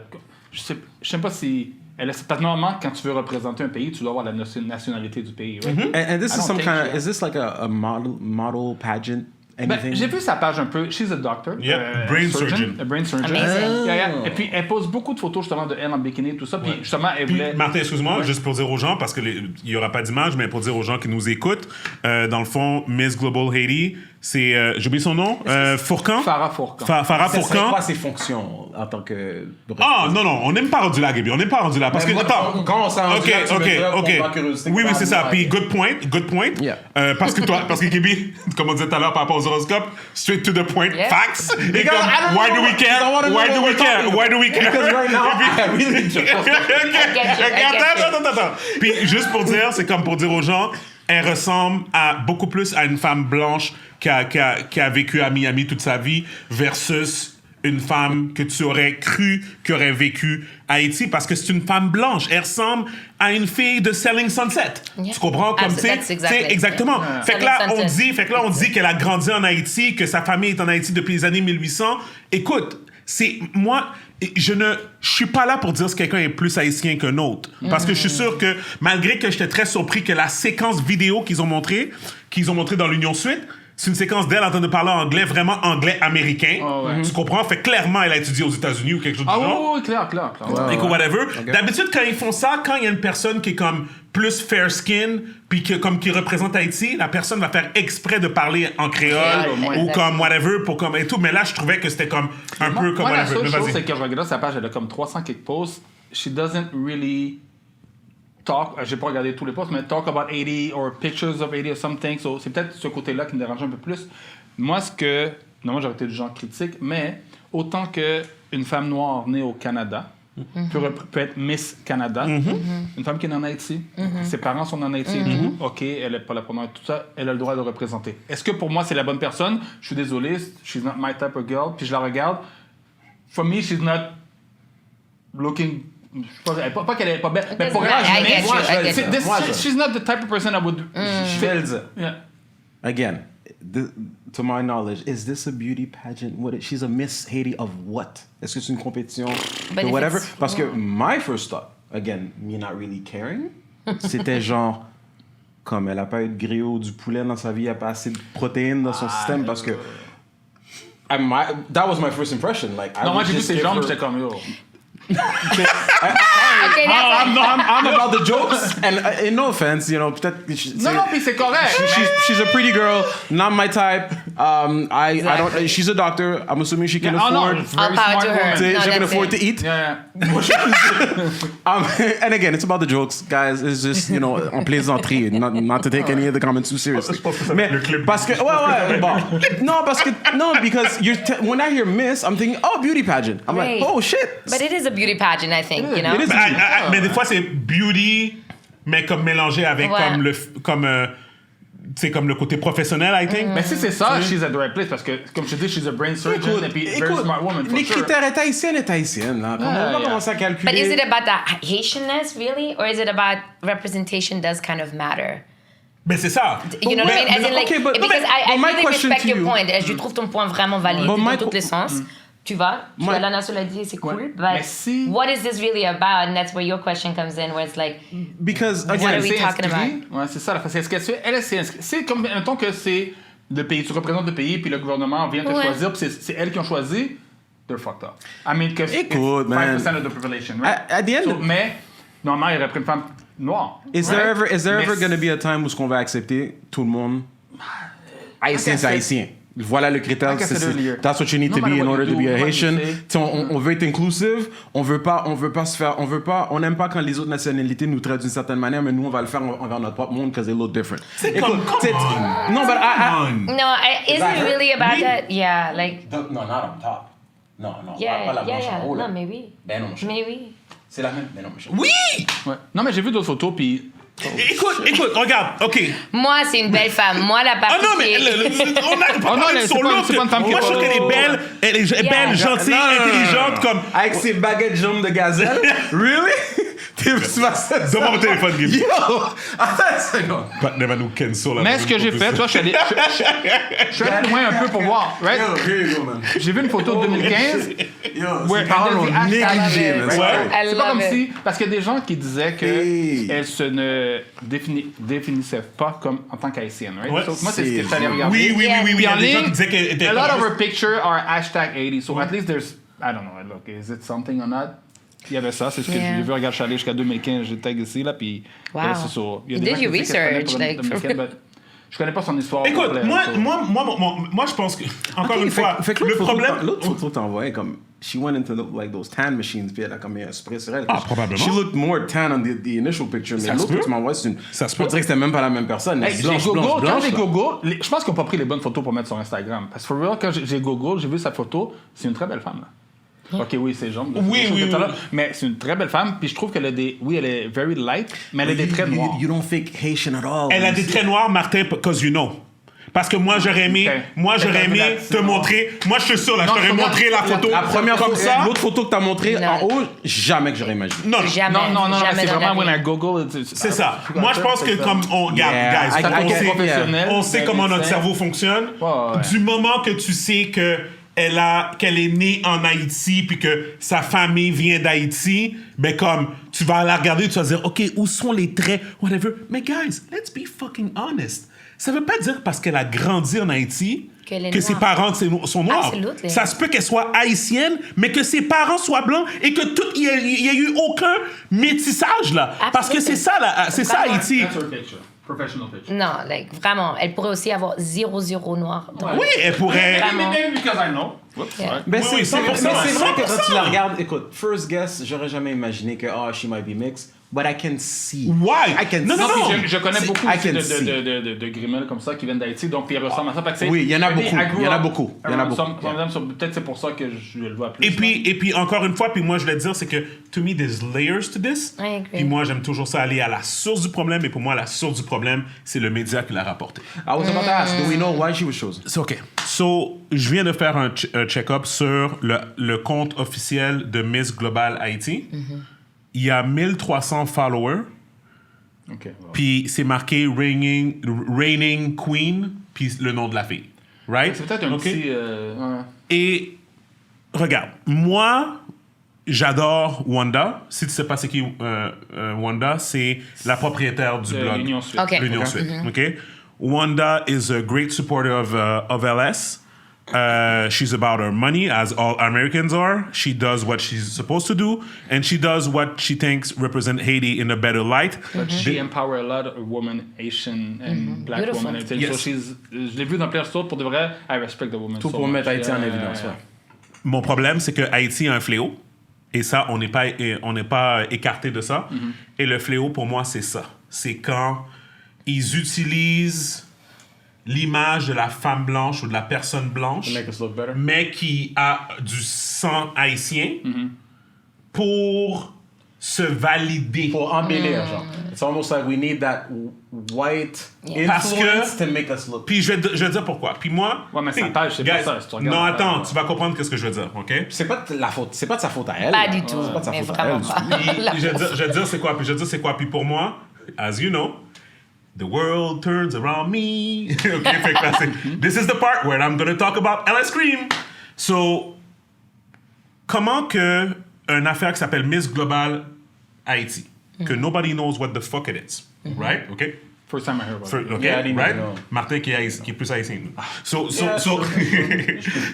Je sais pas si... Parce que normalement, quand tu veux représenter un pays, tu dois avoir la nationalité du pays. Right?
And this is some kind of... Is this like a model pageant?
Ben, j'ai vu sa page un peu. She's a doctor.
Brain surgeon.
A brain surgeon.
Amazing.
Et puis, elle pose beaucoup de photos justement de elle en bikini et tout ça. Puis justement, elle voulait...
Martin, excuse-moi, juste pour dire aux gens, parce qu'il n'y aura pas d'image, mais pour dire aux gens qui nous écoutent, dans le fond, Miss Global Haiti, c'est... j'ai oublié son nom. Fourcan?
Farah Fourcan.
Farah Fourcan.
C'est quoi ses fonctions en tant que...
Ah, non, on n'aime pas rendu là, Gaby. On n'aime pas rendu là. Parce que... Attends.
Quand on s'en rendu là, tu me diras pour ma curiosité.
Oui, c'est ça. Puis, good point.
Yeah.
Parce que Gaby, comme on disait tout à l'heure par rapport aux horoscopes, straight to the point, facts. Et comme, why do we care?
Because right now, I really just...
Attends. Puis, juste pour dire, c'est comme pour dire aux gens, elle ressemble beaucoup plus à une femme blanche qui a vécu à Miami toute sa vie versus une femme que tu aurais cru qui aurait vécu à Haïti parce que c'est une femme blanche. Elle ressemble à une fille de Selling Sunset. Yeah. Tu comprends? Comme exactement.
Yeah.
Fait que là, on dit qu'elle a grandi en Haïti, que sa famille est en Haïti depuis les années 1800. Écoute, je suis pas là pour dire si quelqu'un est plus haïtien qu'un autre. Parce que je suis sûr que, malgré que j'étais très surpris que la séquence vidéo qu'ils ont montré dans l'Union Suite, C'est une séquence d'elle en train de parler anglais, vraiment anglais américain. Tu comprends? Fait clairement, elle a étudié aux États-Unis ou quelque chose du genre.
Oui, clair.
Et whatever. Okay. D'habitude, quand ils font ça, quand il y a une personne qui est comme plus fair skin, puis qui représente Haïti, la personne va faire exprès de parler en créole ou comme whatever pour comme et tout. Mais là, je trouvais que c'était comme un peu comme
whatever.
La
seule chose, c'est que je regarde sa page, elle a comme 300 quelques posts. She doesn't really talk, j'ai pas regardé tous les posts, mais talk about 80 or pictures of 80 or something. So, c'est peut-être ce côté-là qui me dérange un peu plus. Moi, moi, j'aurais été du genre critique, mais autant qu'une femme noire née au Canada peut être Miss Canada, une femme qui est en Haïti, ses parents sont en Haïti et tout, OK, elle est pas la première, tout ça, elle a le droit de représenter. Est-ce que pour moi, c'est la bonne personne? Je suis désolé, she's not my type of girl, puis je la regarde. For me, she's not looking... Pas qu'elle est pas belle, mais pour elle, she's not the type of person I would...
Again, to my knowledge, is this a beauty pageant? She's a Miss Haiti of what? Est-ce que c'est une compétition de whatever? Parce que my first thought, again, me not really caring, c'était genre, comme elle a pas eu de griot du poulet dans sa vie, elle a pas assez de protéines dans son système, parce que that was my first impression. Like,
non, moi j'ai vu ses jambes, j'étais comme yo.
I'm about the jokes, and no offense, you know, peut-être.
Non, puis c'est correct.
She's a pretty girl, not my type. I don't. She's a doctor. I'm assuming she can afford.
Very smart woman.
She can afford to eat.
Yeah.
And again, it's about the jokes, guys. It's just, you know, en plaisanterie, not to take any of the comments too seriously. Mais parce que because when I hear Miss, I'm thinking, oh, beauty pageant. I'm like, oh shit.
But it is a beauty pageant, I think, you know.
Mais des fois c'est beauty, mais comme mélangé avec comme le côté professionnel, I think.
Mais si c'est ça, she's at the right place parce que comme je te dis, she's a brain surgeon et puis very smart woman.
Les critères est haïtienne là. On va commencer à calculer.
But is it about the Haitianness really, or is it about representation does kind of matter?
Mais c'est ça.
You know what I mean? As in, like, because I really respect your point. Je trouve ton point vraiment valide dans tous les sens. Tu vois, la nationalité, c'est cool, but what is this really about? And that's where your question comes in, where it's like,
because
what are we talking about?
Ouais, c'est ça, la facette. Elle, c'est comme, mettons que c'est le pays, tu représentes le pays, puis le gouvernement vient te choisir, puis c'est elle qui ont choisi, they're fucked up. I mean, because it's 5% of the population, right?
At the end
mais, normalement, il aurait pris une femme noire.
Is there ever going to be a time où on va accepter tout le monde? Haïtien, c'est haïtien. Voilà le critère. That's what you need to be in order to be a Haitian. On veut être inclusive. On n'aime pas quand les autres nationalités nous traitent d'une certaine manière, mais nous on va le faire envers notre propre monde because they look different.
Écoute,
no, is it really about that? Yeah, like.
No, not on top. Non,
yeah,
pas la blanche en haut.
Non, mais oui.
Ben non,
mais oui.
C'est la même. Ben non, monsieur.
Oui.
Ouais. Non, mais j'ai vu d'autres photos puis.
Écoute, regarde, OK.
Moi, c'est une belle femme. Moi, la partie
non, mais on a pas parlé de son look. Moi, je trouve qu'elle est belle. Elle est belle, gentille, intelligente, comme...
Avec ses baguettes jaunes de gazelle. Really?
Donne-moi mon téléphone, Guy.
Yo! Attends une seconde.
Patne va nous cancel.
Mais ce que j'ai fait, tu vois, je suis allé loin un peu pour voir, right? J'ai vu une photo de 2015.
C'est parole négligée,
c'est pas comme si... Parce qu'il y a des gens qui disaient qu'elle se ne définissait pas comme en tant qu'haïtienne, right?
Ouais,
so, moi, c'est ce que je suis allé regarder.
Oui. Il y a des gens qui disaient qu'elle était...
A lot of her pictures are #80, so at least there's... I don't know, look, is it something or not? Il y avait ça, c'est ce que j'ai vu. Regarde, je suis allé jusqu'à 2015, j'ai tag ici, là, puis...
Wow.
C'est ça.
You did your research, like...
Je connais pas son histoire.
Écoute, moi, je pense que... Encore une fois, le problème...
L'autre photo que t'as envoyé, comme... She went into like those tan machines, puis elle a comme un spray sur elle.
Probablement.
She looked more tan on the initial picture, mais l'autre que tu m'as envoyé, c'est une...
Ça se peut.
On dirait que c'était même pas la même personne.
Blanche. Je pense qu'ils n'ont pas pris les bonnes photos pour mettre sur Instagram. Parce que for real, quand j'ai Google, j'ai vu sa photo, c'est une très belle femme, là. OK, oui, c'est jambes.
Oui.
Mais c'est une très belle femme, puis je trouve qu'elle a des... Oui, elle est very light, mais elle a des traits noirs.
You don't think Haitian at all.
Elle a des traits noirs, Martin, because you know. Parce que moi, j'aurais aimé te montrer... Moi, je suis sûr, là, je t'aurais montré la photo
la première
comme ça.
L'autre photo que t'as montrée en haut, jamais que j'aurais imaginé.
Non, c'est vraiment when I Google...
C'est ça. Moi, je pense que comme on regarde, guys, on sait comment notre cerveau fonctionne. Du moment que tu sais que qu'elle est née en Haïti puis que sa famille vient d'Haïti, ben comme tu vas la regarder, tu vas dire OK, où sont les traits, whatever. Mais guys, let's be fucking honest. ça veut pas dire parce qu'elle a grandi en Haïti que ses
noirs.
parents sont noirs.
Absolutely.
Ça se peut qu'elle soit haïtienne, mais que ses parents soient blancs et que il y a eu aucun métissage là.
Absolutely.
Parce que c'est ça Haïti.
That's her picture. Professional picture.
Non, vraiment, elle pourrait aussi avoir 0 noir.
Oui, elle pourrait.
Maybe because I know. Whoops,
Yeah.
sorry.
Mais
Oui,
c'est vrai
100%.
que quand tu la regardes, écoute, first guess, j'aurais jamais imaginé que she might be mixed, but I can see.
Why?
I can
Non,
see.
non, non.
Puis je connais beaucoup
I
aussi
can see.
de grimelles comme ça qui viennent d'Haïti, donc ils ressemblent à ça. Fait que c'est-
Oui, il y en a
maybe
beaucoup.
I grew
Il y en a
up
beaucoup. Il y en a
around
beaucoup.
some of them, so peut-être c'est pour ça que je le vois plus.
Et puis, encore une fois, puis moi, je voulais dire, c'est que, to me, there's layers to this.
I agree.
Puis moi, j'aime toujours ça aller à la source du problème. Et pour moi, la source du problème, c'est le média qui l'a rapporté.
I was about to ask, do we know why she was chosen?
C'est OK. So, je viens de faire un check-up sur le compte officiel de Miss Global Haïti. Il y a 1300 followers.
Ok, wow.
Puis c'est marqué Reigning Queen, puis le nom de la fille. Right?
C'est peut-être un
OK?
petit.
Et regarde, moi, j'adore Wanda. Si tu sais pas c'est qui Wanda, c'est la propriétaire du blog.
L'Union Suisse.
OK.
L'Union Suisse. OK? Wanda is a great supporter of LS. She's about her money, as all Americans are. She does what she's supposed to do, and she does what she thinks represent Haiti in a better light.
But she empower a lot of women, Asian and black
Beautiful.
women. So
Yes.
je l'ai vu dans plein de choses. Pour de vrai, I respect the woman.
Tout
so
pour
much.
mettre Haïti en
Yeah,
évidence,
yeah,
ouais.
Mon problème, c'est que Haïti a un fléau. Et ça, on n'est pas écarté de ça. Et le fléau, pour moi, c'est ça. C'est quand ils utilisent l'image de la femme blanche ou de la personne blanche,
To make us look better.
mais qui a du sang haïtien pour se valider.
Pour embellir, genre. It's almost like we need that white
Parce
influence
que-
to make us look.
Puis je vais dire pourquoi. Puis moi...
Ouais, mais sa
hey,
page, c'est pas
guys,
ça, si tu regardes
non,
la
attends,
page,
tu vas comprendre ce que je veux dire, OK?
C'est pas de la faute, c'est pas de sa faute à elle.
Pas
là.
du tout,
C'est pas de sa
mais
faute à
vraiment
elle.
pas.
Puis, je vais dire c'est quoi. Puis pour moi, as you know, the world turns around me. OK, fait que là, this is the part where I'm going to talk about LS Cream. So, comment que une affaire qui s'appelle Miss Global Haïti, que nobody knows what the fuck it is, right? OK?
First time I heard about it.
Okay,
Yeah, I didn't
right?
even know.
Martin qui est plus haïtien. So,
Yeah,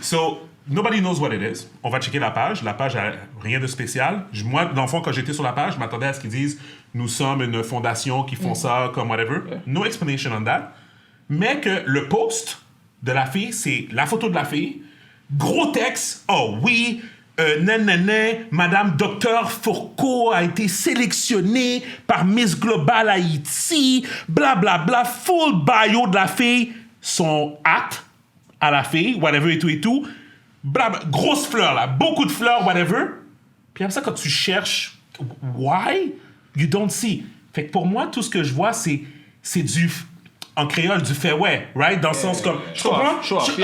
so, nobody knows what it is. On va checker la page. La page a rien de spécial. Moi, dans le fond, quand j'étais sur la page, je m'attendais à ce qu'ils disent « Nous sommes une fondation qui font ça comme whatever ». No explanation on that. Mais que le post de la fille, c'est la photo de la fille, gros texte. Oh oui, Madame Dr Fourcault a été sélectionnée par Miss Global Haïti, blablabla, bla, bla, full bio de la fille, son acte à la fille, whatever et tout, bla, bla, grosse fleur là, beaucoup de fleurs, whatever. Puis après ça, quand tu cherches, why? You don't see. Fait que pour moi, tout ce que je vois, c'est du... En créole, du fait ouais, right? Dans le sens comme... Je comprends?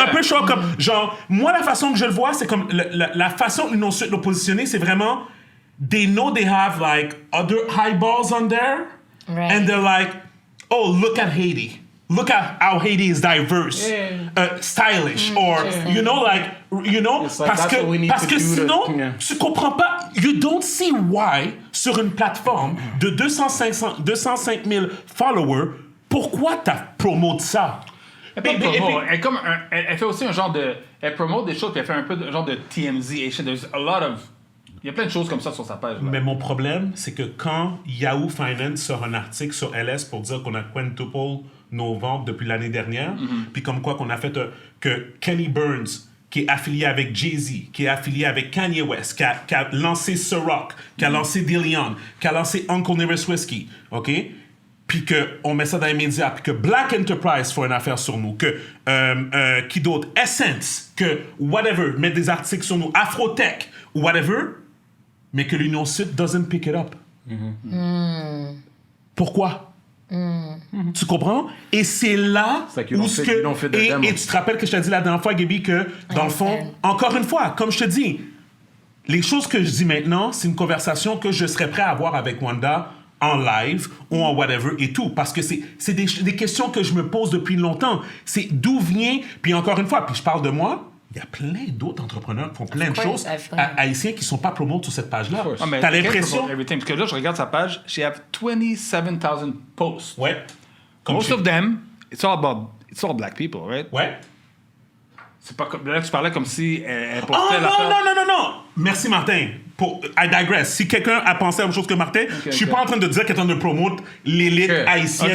Un peu chaud, comme... Genre, moi, la façon que je le vois, c'est comme... La façon dont l'Union Suisse l'a positionné, c'est vraiment... They know they have, like, other highballs on there.
Right.
And they're like, oh, look at Haiti. Look at how Haiti is diverse. Stylish. Or, you know, like... You know?
It's like,
Parce
that's what we need
que
to do
sinon,
to-
tu comprends pas... You don't see why, sur une plateforme de 205 000 followers, pourquoi t'as promote ça?
Elle elle fait aussi un genre de... Elle promote des choses, puis elle fait un peu de genre de TMZ. There's a lot of... Il y a plein de choses comme ça sur sa page. Là.
Mais mon problème, c'est que quand Yahoo Finance sort un article sur LS pour dire qu'on a quintuple nos ventes depuis l'année dernière, puis comme quoi qu'on a fait que Kenny Burns, qui est affilié avec Jay-Z, qui est affilié avec Kanye West, qui a lancé Ciroc, qui a lancé DeLeon, qui a lancé Uncle Nearest Whiskey, OK? Puis qu'on met ça dans les médias, puis que Black Enterprise fait une affaire sur nous, que qui d'autre, Essence, que whatever, met des articles sur nous, Afrotech, ou whatever, mais que l'Union Suisse doesn't pick it up. Pourquoi? Tu comprends? Et c'est là
C'est qu'ils
où
l'ont
ce
fait- ils l'ont fait de demo.
et tu te rappelles que je t'ai dit la dernière fois, Gaby, que dans le fond, encore une fois, comme je te dis, les choses que je dis maintenant, c'est une conversation que je serais prêt à avoir avec Wanda en live ou en whatever et tout. Parce que c'est des questions que je me pose depuis longtemps. C'est d'où vient... Puis encore une fois, puis je parle de moi, il y a plein d'autres entrepreneurs qui font plein de choses haïtiens qui ne sont pas promotés sur cette page-là.
Ah, mais
T'as l'impression...
Parce que là, je regarde sa page, she have 27,000 posts.
Ouais. Comme
Most
chez-
of them it's all black people, right?
Ouais.
C'est pas comme là tu parlais comme si elle
Oh
postait
non. Merci Martin. I digress. Si quelqu'un a pensé à la même chose que Martin, je suis pas en train de dire qu'il est en train de promote l'élite haïtienne.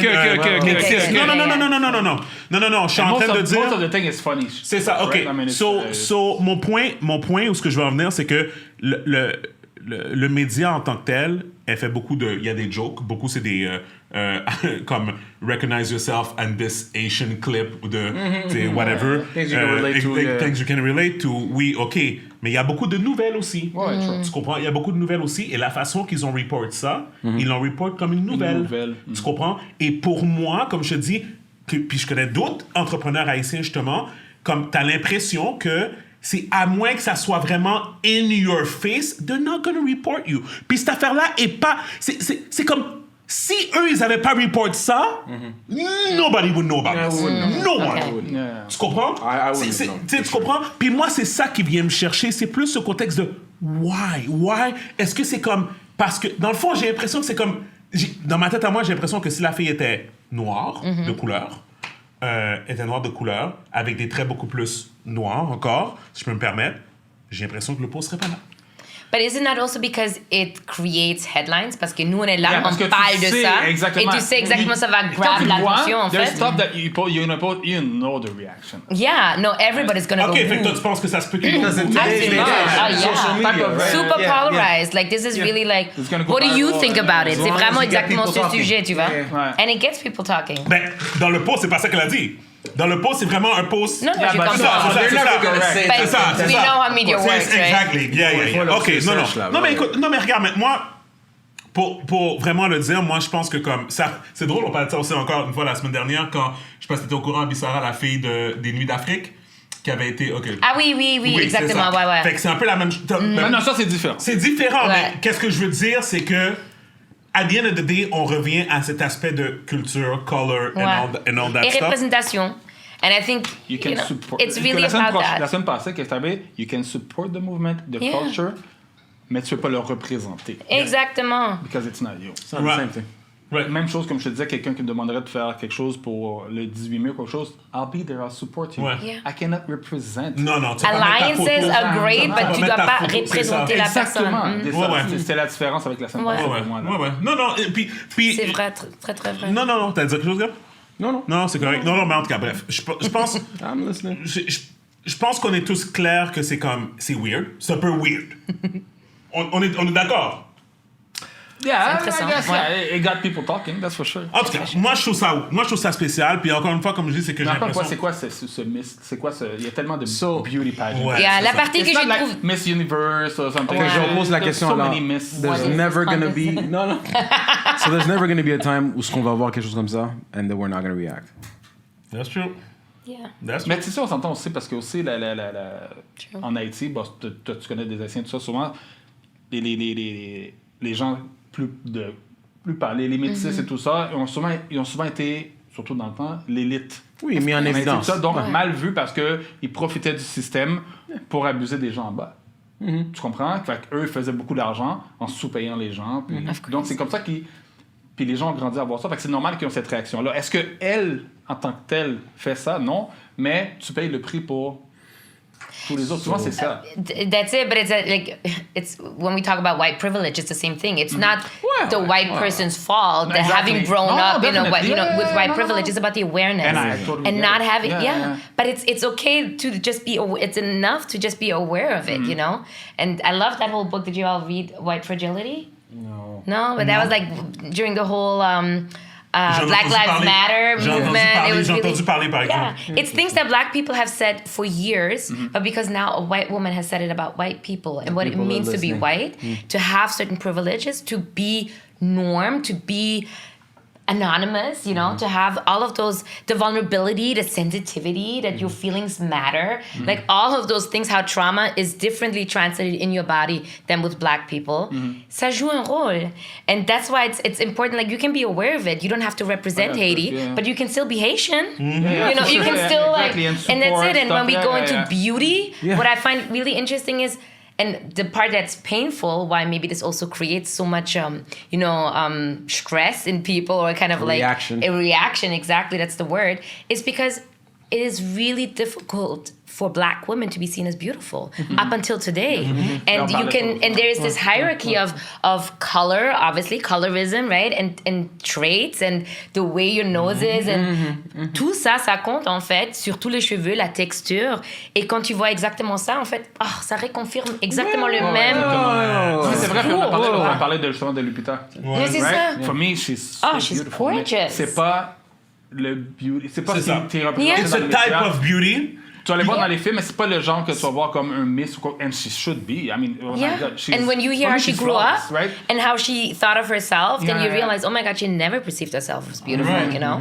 Non. Je suis en train de dire.
Most of the thing is funny.
C'est ça. Ok.
Right? I mean,
So mon point où ce que je veux en venir, c'est que le média en tant que tel, elle fait beaucoup de. Il y a des jokes. Beaucoup c'est des comme recognize yourself and this Asian clip ou de whatever.
Things you can relate to.
Things you can relate to. Oui, ok. Mais il y a beaucoup de nouvelles aussi.
Ouais,
Tu comprends? Il y a beaucoup de nouvelles aussi. Et la façon qu'ils ont report ça, ils l'ont report comme une nouvelle. Tu comprends? Et pour moi, comme je te dis, puis je connais d'autres entrepreneurs haïtiens justement, comme tu as l'impression que c'est à moins que ça soit vraiment in your face, they're not gonna report you. Puis cette affaire-là est pas... C'est comme... Si eux, ils n'avaient pas report ça, nobody would know about this. No one.
Yeah.
Tu comprends? Tu comprends? Puis moi, c'est ça qui vient me chercher. C'est plus ce contexte de why? Why? Est-ce que c'est comme... Parce que, dans le fond, j'ai l'impression que c'est comme... Dans ma tête à moi, j'ai l'impression que si la fille était noire, de couleur, avec des traits beaucoup plus noirs encore, si je peux me permettre, j'ai l'impression que le pot serait pas là.
But isn't that also because it creates headlines? Parce que nous, on est là,
Yeah,
on parle de ça.
Exactement.
Et tu sais exactement ça va grab l'attention, en
there's
fait.
stuff that you know the reaction.
Yeah, no, everybody's gonna go.
OK, fait que toi, tu penses que ça se peut que
Absolutely. Oh,
Social media,
yeah.
right?
Super polarized. Like, this is really like,
It's gonna go
what do you
viral.
think about it?
As
C'est
long
vraiment
as you get
exactement
people
ce
talking.
sujet, tu vois.
Yeah.
And it gets people talking.
Ben, dans le post, c'est pas ça qu'elle a dit. Dans le post, c'est vraiment un post...
Non, j'ai
but
compris.
C'est ça.
But
C'est ça.
we know how media works, right?
Exactly. Yeah. OK, non. Non, mais écoute, non, mais regarde, mais moi, pour vraiment le dire, moi, je pense que comme ça... C'est drôle, on parlait de ça aussi encore une fois la semaine dernière, quand, je sais pas si t'étais au courant, Abisara, la fille des Nuits d'Afrique, qui avait été... OK.
Ah oui, exactement, ouais.
Fait que c'est un peu la même...
Non, ça, c'est différent.
C'est différent,
Ouais.
mais qu'est-ce que je veux dire, c'est que at the end of the day, on revient à cet aspect de culture, color, and all that
Et
stuff.
représentation. And I think,
You can support.
it's really
la
about
La
that.
semaine passée, qu'est-ce que t'avais? You can support the movement, the culture, mais tu ne peux pas le représenter.
Exactement.
Because it's not you.
It's not the same thing.
Right.
Même chose, comme je te disais, quelqu'un qui me demanderait de faire quelque chose pour le 18 mai ou quelque chose, I'll be there, I'll support you.
Ouais.
Yeah.
I cannot represent.
Non, tu vas pas mettre ta
Alliances
photo.
are great, but tu dois pas
c'est
représenter la
Exactement.
personne.
C'était la différence avec la semaine
Ouais.
passée pour moi. là.
Ouais. Non, et puis...
C'est vrai, très, très vrai.
Non, t'as dit quelque chose, gars? Non, c'est correct. Non, mais en tout cas, bref. Je pense...
I'm listening.
Je pense qu'on est tous clairs que c'est comme... C'est weird. C'est un peu weird. on est d'accord?
Yeah,
C'est
I
intéressant,
guess,
ouais.
yeah, it got people talking, that's for sure.
En tout cas, moi, je trouve ça spécial. Puis encore une fois, comme je dis, c'est que j'ai
Mais encore une fois,
l'impression...
c'est quoi ce... Il y a tellement de beauty pageants.
Ouais.
Il y a
c'est
la
ça.
partie que
It's
j'ai
not like
trouve...
Miss Universe or something.
Okay, je repose la
There's
question
so
alors.
many Miss.
There's never gonna be no. So there's never gonna be a time où ce qu'on va voir quelque chose comme ça and then we're not gonna react.
That's true.
Yeah.
That's
Mais
true.
tu sais, on s'entend aussi parce que aussi en Haïti, bon, tu connais des Haïtiens, tout ça, souvent les gens plus parlés, les métis et tout ça, ils ont souvent été, surtout dans le temps, l'élite.
Oui, mis en
On a été
évidence.
ça, donc mal vu parce qu'ils profitaient du système pour abuser des gens en bas. Tu comprends? Fait qu'eux, ils faisaient beaucoup d'argent en sous-payant les gens. Puis, donc, c'est comme ça qu'ils... Puis les gens ont grandi à voir ça. Fait que c'est normal qu'ils ont cette réaction-là. Est-ce qu'elle, en tant que telle, fait ça? Non. Mais tu payes le prix pour tous les autres. Souvent, c'est ça.
That's it, but it's when we talk about white privilege, it's the same thing. It's not the white person's fault that
Exactly.
having grown
No,
up in a
definitely.
with white
No,
privilege. It's about the awareness
And I totally
and
get
not
it.
having
Yeah.
But it's okay to just be. It's enough to just be aware of it, you know. And I love that whole book. Did you all read White Fragility? No, but that was like during the whole Black Lives Matter movement. It was
J'ai
really,
entendu parler, par exemple.
it's things that black people have said for years, but because now a white woman has said it about white people and what it
People are
means to be
listening.
white, to have certain privileges, to be norm, to be anonymous, you know, to have all of those, the vulnerability, the sensitivity, that your feelings matter, like all of those things, how trauma is differently translated in your body than with black people. Ça joue un rôle. And that's why it's important, like you can be aware of it. You don't have to represent Haiti, but you can still be Haitian. You know, you can still
exactly,
and that's it. And when we go into
yeah.
beauty, what I find really interesting is And the part that's painful, why maybe this also creates so much, stress in people, or kind of a reaction, exactly, that's the word, is because it is really difficult for Black women to be seen as beautiful up until today. And there is this hierarchy of color, obviously, colorism, right? And traits, and the way your nose is, and tout ça compte, en fait, surtout les cheveux, la texture. Et quand tu vois exactement ça, en fait, ça reconfirme exactement le même.
C'est vrai, on a parlé justement de Lupita.
Mais c'est ça.
For me, she's
gorgeous.
C'est pas le beauty, c'est pas
c'est ça.
T'es représenté
It's
dans
a
les
type
médias.
of beauty.
Tu vas les voir dans les films, mais c'est pas le genre que tu vas voir comme un miss ou quoi. And she should be. I mean, oh my God.
And when you hear how she grew up,
right?
and how she thought of herself, then you realize, oh my God, she never perceived herself as beautiful, you know?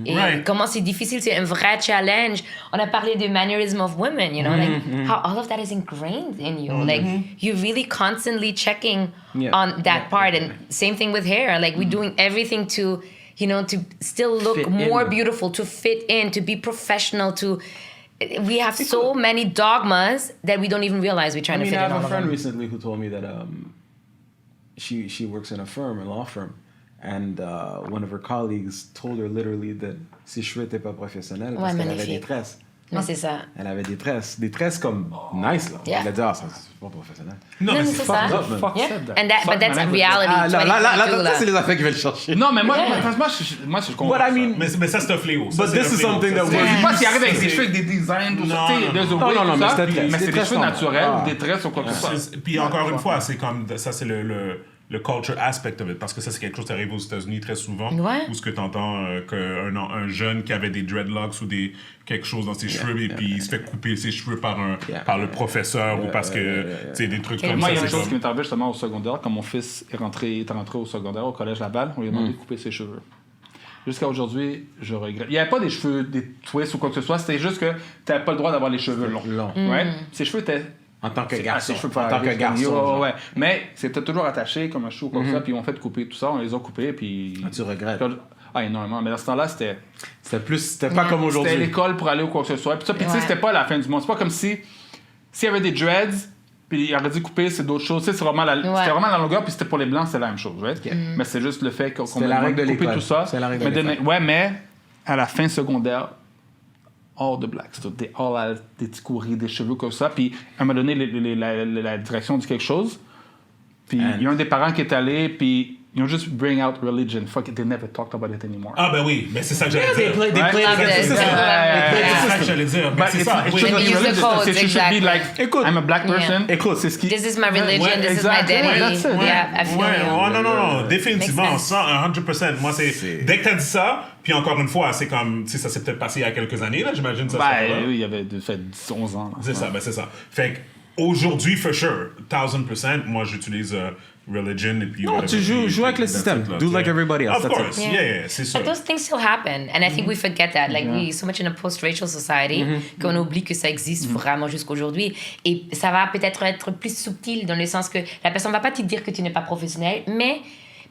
Et comment c'est difficile, c'est un vrai challenge. On a parlé de mannerism of women, you know? Like, how all of that is ingrained in you. Like, you're really constantly checking on that part. And same thing with hair. Like, we're doing everything to, to still look more beautiful, to fit in, to be professional, to... We have so many dogmas that we don't even realize we're trying to fit in all of them.
I have a friend recently who told me that she works in a law firm, and one of her colleagues told her literally that ses cheveux n'étaient pas professionnels parce qu'elle avait des tresses.
Mais c'est ça.
Elle avait des tresses comme nice là. Elle a dit c'est pas professionnel.
Non, mais
c'est ça.
Fuck said that.
But that's a reality.
Là, c'est les affaires qui veulent chercher.
Non, mais moi, je comprends.
But I mean,
mais ça c'est un fléau.
But this is something that
je sais pas s'il arrive avec des cheveux avec des designs, tout ça.
Non,
mais c'est des cheveux naturels, des tresses ou quoi que ce soit.
Puis encore une fois, c'est comme ça, c'est le culture aspect of it, parce que ça, c'est quelque chose qui arrive aux États-Unis très souvent, où ce que tu entends qu'un jeune qui avait des dreadlocks ou quelque chose dans ses cheveux, et puis il se fait couper ses cheveux par le professeur, ou parce que, tu sais, des trucs comme
moi,
ça.
il y a une chose qui m'est arrivée justement au secondaire, quand mon fils est rentré au secondaire, au collège Laval, on lui a demandé de couper ses cheveux. Jusqu'à aujourd'hui, je regrette. Il n'y avait pas des cheveux, des twists ou quoi que ce soit, c'était juste que tu n'avais pas le droit d'avoir les cheveux longs. Right? Ses cheveux étaient...
En tant que garçon.
Ouais. Mais c'était toujours attaché comme un chou, comme ça, puis ils ont fait couper tout ça, on les a coupés, puis...
Tu regrettes?
Énormément. Mais dans ce temps-là, c'était
pas comme aujourd'hui.
C'était l'école pour aller ou quoi que ce soit. Puis tu sais, c'était pas la fin du monde. C'est pas comme s'il y avait des dreads, puis il aurait dit couper, c'est d'autres choses. Tu sais, c'était vraiment la longueur, puis c'était pour les blancs, c'est la même chose, right? Mais c'est juste le fait qu'on a coupé tout ça.
C'est la règle de l'école.
Ouais, mais à la fin secondaire, all the blacks, des petits courriers, des cheveux comme ça. Puis à un moment donné, la direction dit quelque chose. Puis il y a un des parents qui est allé, puis ils ont juste bring out religion. Fuck it, they never talked about it anymore.
Ah ben oui, mais c'est ça que j'allais dire.
C'est
ça que j'allais dire. C'est ça.
It should be like, I'm a black person.
Écoute, c'est ce qui...
This is my religion, this is my identity.
Non, définitivement, 100%. Moi, c'est... Dès que t'as dit ça, puis encore une fois, c'est comme... Ça s'est peut-être passé il y a quelques années, là, j'imagine.
Oui, il y avait fait 11 ans.
C'est ça. Fait qu'aujourd'hui, for sure, 1000%, moi, j'utilise... religion et puis
non, tu joues avec le système. Do like everybody else.
Of course, yeah, c'est sûr.
But those things still happen, and I think we forget that. Like we're so much in a post-racial society qu'on oublie que ça existe vraiment jusqu'aujourd'hui. Et ça va peut-être être plus subtil dans le sens que la personne va pas te dire que tu n'es pas professionnel, mais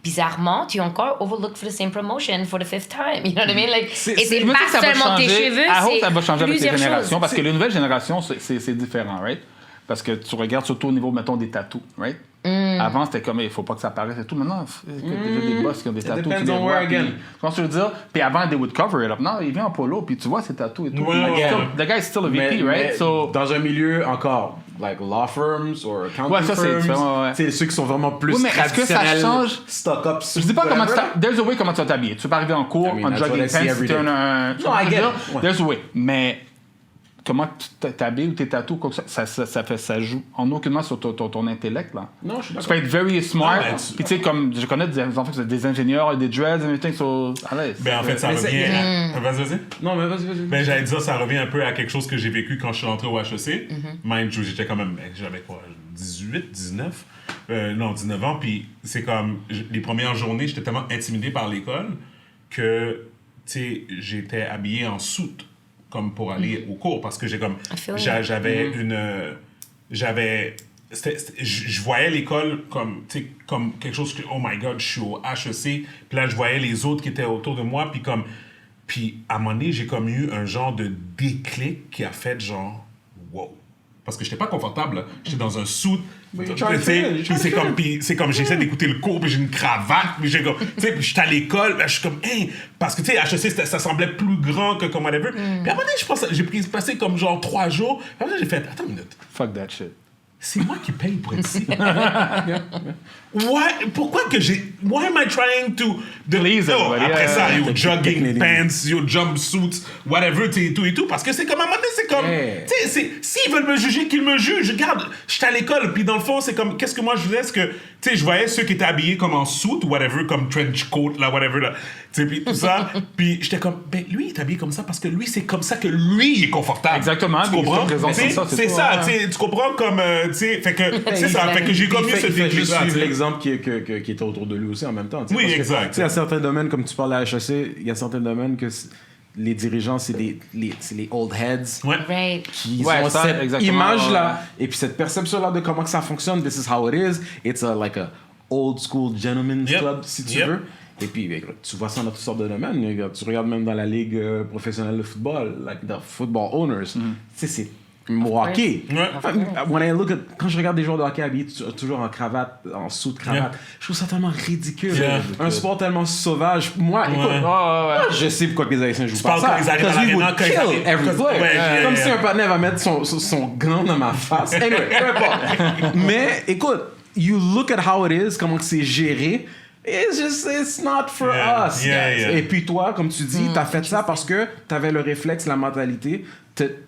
bizarrement, tu es encore overlooked for the same promotion for the 5th time. You know what I mean? Like, et c'est pas seulement tes cheveux, c'est
ça va changer avec les générations, parce que les nouvelles générations, c'est différent, right? Parce que tu regardes surtout au niveau, mettons, des tatous, right? Avant, c'était comme, il faut pas que ça apparaisse et tout. Maintenant, il y a des boss qui ont des tatous. Tu les vois, comment tu veux dire? Puis avant, they would cover it up. Non, il vient en polo, puis tu vois ses tatous et tout. The guy is still a VP, right? So,
dans un milieu encore, like law firms or accounting firms, c'est ceux qui sont vraiment plus traditionnels.
Est-ce que ça change?
Stock up.
Je dis pas comment there's a way comment tu vas t'habiller. Tu peux pas arriver en cours, en jogging pants, si tu un...
Non, I get it.
There's a way. Mais... comment tu t'habilles ou tes tatous, ça joue en aucunement sur ton intellect, là.
Non, je suis d'accord.
Tu peux être very smart. Puis tu sais, comme je connais des enfants qui sont des ingénieurs, des dreads, everything, so...
Ben en fait, ça revient... Vas-y.
Non, mais vas-y.
Ben j'allais dire, ça revient un peu à quelque chose que j'ai vécu quand je suis rentré au HEC. Même, j'étais quand même... J'avais quoi? 18, 19? 19 ans. Puis c'est comme... Les premières journées, j'étais tellement intimidé par l'école que, tu sais, j'étais habillé en soute comme pour aller au cours, parce que j'avais je voyais l'école comme quelque chose que, oh my God, je suis au HEC, puis là je voyais les autres qui étaient autour de moi, puis à un moment donné, j'ai comme eu un genre de déclic qui a fait genre, wow, parce que j'étais pas confortable. Là. J'étais dans un suit. C'est comme j'essaie d'écouter le cours, puis j'ai une cravate, puis j'ai comme, tu sais, puis j'étais à l'école, je suis comme, hey, parce que tu sais, HEC, ça semblait plus grand que comme whatever. Puis après, je pense, j'ai passé comme genre 3 jours. Puis après, j'ai fait, attends une minute.
Fuck that shit.
C'est moi qui paye pour être ici. Pourquoi que why am I trying to
please everybody?
Après ça, jogging pants, jumpsuits, whatever, tout et tout, parce que c'est comme à un moment donné, c'est comme, tu sais, s'ils veulent me juger, qu'ils me jugent. Regarde, j'étais à l'école, puis dans le fond, c'est comme, qu'est-ce que moi je faisais, c'est que, tu sais, je voyais ceux qui étaient habillés comme en suit, whatever, comme trench coat, là, whatever, là, tu sais, puis tout ça, puis j'étais comme, ben lui, il est habillé comme ça parce que lui, c'est comme ça que lui, il est confortable.
Exactement.
Tu comprends? C'est ça, tu comprends comme, tu sais, fait que c'est ça, fait que j'ai comme eu ce déclic-là.
Il faut suivre l'exemple qui était autour de lui aussi en même temps.
Oui, exact.
Tu sais, à certains domaines, comme tu parles à HEC, il y a certains domaines que les dirigeants, c'est les old heads qui ont cette image-là. Et puis cette perception-là de comment que ça fonctionne, this is how it is. It's like a old school gentleman's club, si tu veux. Et puis, tu vois ça dans toutes sortes de domaines. Tu regardes même dans la ligue professionnelle de football, like the football owners. Tu sais, c'est hockey. Quand je regarde des joueurs de hockey habillés toujours en cravate, en sous de cravate, je trouve ça tellement ridicule. Un sport tellement sauvage. Moi, écoute, je sais pourquoi les Haïtiens jouent pas ça. Because we would kill every player. Comme si un partenaire va mettre son gant dans ma face. Anyway, peu importe. Mais écoute, you look at how it is, comment c'est géré. It's not for us. Et puis toi, comme tu dis, t'as fait ça parce que t'avais le réflexe, la mentalité.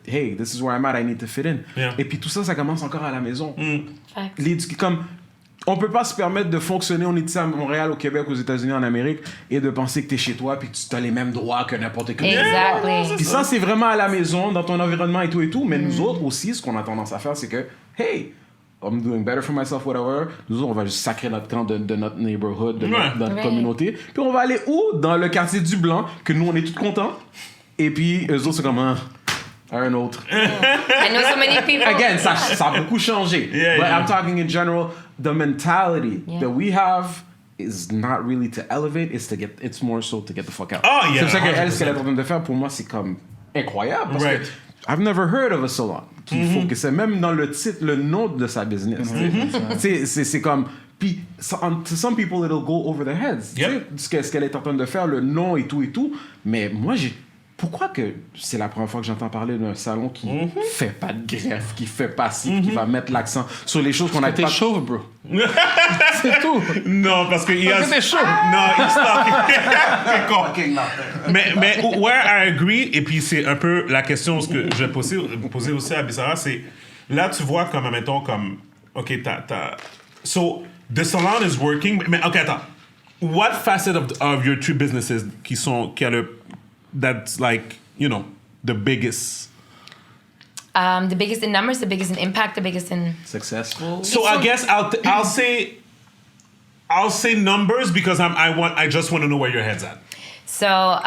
Hey, this is where I'm at, I need to fit in. Et puis tout ça, ça commence encore à la maison. Comme, on peut pas se permettre de fonctionner, on est ici à Montréal, au Québec, aux États-Unis, en Amérique, et de penser que t'es chez toi puis que tu as les mêmes droits que n'importe qui.
Exactly.
Puis ça, c'est vraiment à la maison, dans ton environnement et tout. Mais nous autres aussi, ce qu'on a tendance à faire, c'est que, hey, I'm doing better for myself, whatever. Nous autres, on va juste sacrer notre camp de notre neighborhood, de notre communauté. Puis on va aller où? Dans le quartier du Blanc, que nous, on est tous contents. Et puis, eux autres, c'est comme un autre.
I know so many people.
Again, ça a beaucoup changé. But I'm talking in general, the mentality that we have is not really to elevate, it's more so to get the fuck out.
Oh, yeah.
C'est ça qu'elle, ce qu'elle est en train de faire, pour moi, c'est comme incroyable. Parce que I've never heard of a salon qui focus, même dans le titre, le nom de sa business. C'est comme... Puis, to some people, it'll go over their heads. Ce qu'elle est en train de faire, le nom et tout. Mais moi, pourquoi que c'est la première fois que j'entends parler d'un salon qui fait pas de greffe, qui fait pas ci, qui va mettre l'accent sur les choses qu'on a pas...
T'es chauve, bro. C'est tout.
Non, parce que...
T'es chauve.
Non, he's talking. Mais where I agree, et puis c'est un peu la question que je vais poser aussi à Abisara, c'est... Là, tu vois comme, mettons, comme... OK, So, the salon is working... Mais, OK, attends. What facet of your two businesses qui a le... That's like, you know, the biggest.
The biggest in numbers, the biggest in impact, the biggest in
successful.
So I guess I'll say numbers because I just want to know where your head's at.
So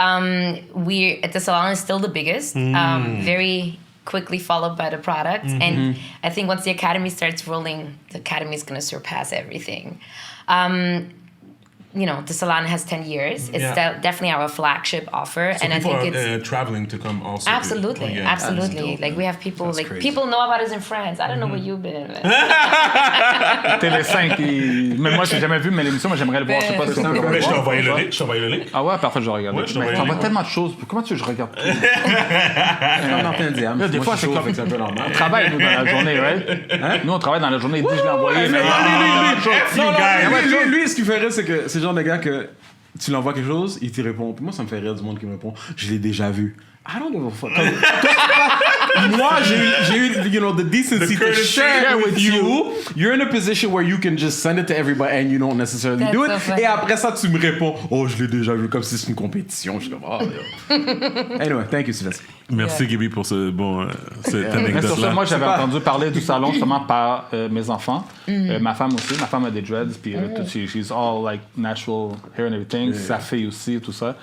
we at the salon is still the biggest. Very quickly followed by the product, and I think once the academy starts rolling, the academy is going to surpass everything. You know, the salon has 10 years. It's definitely our flagship offer,
so
and I think
it's traveling to come also.
Absolutely, absolutely. Like we have people, people know about us in France. I don't know where you've been.
TV5, mais moi j'ai jamais vu mais l'émission, moi j'aimerais le voir. Je sais pas si c'est
je t'ai envoyé le link.
Ah ouais, parfait, je vais regarder.
Mais
t'envoies tellement de choses. Comment tu veux que je regarde tout?
Des
fois c'est comme
c'est un peu normal.
On travaille nous dans la journée, right? Nous on travaille dans la journée. Il dit je l'ai envoyé.
Lui, ce qui fait rire, c'est que c'est le genre de gars que tu l'envoies quelque chose, il te répond. Puis moi, ça me fait rire du monde qui me répond. Je l'ai déjà vu. I don't give a fuck. Moi, j'ai eu, the decency to share with you. You're in a position where you can just send it to everybody and you don't necessarily do it. Et après ça, tu me réponds, oh, je l'ai déjà vu, comme si c'est une compétition. Je suis comme, oh, Anyway, thank you, Sylvestre.
Merci, Gaby, pour cette anecdote-là.
Moi, j'avais entendu parler du salon seulement par mes enfants. Ma femme aussi. Ma femme a des dreads, puis she's all like natural hair and everything. Sa fille aussi, tout ça.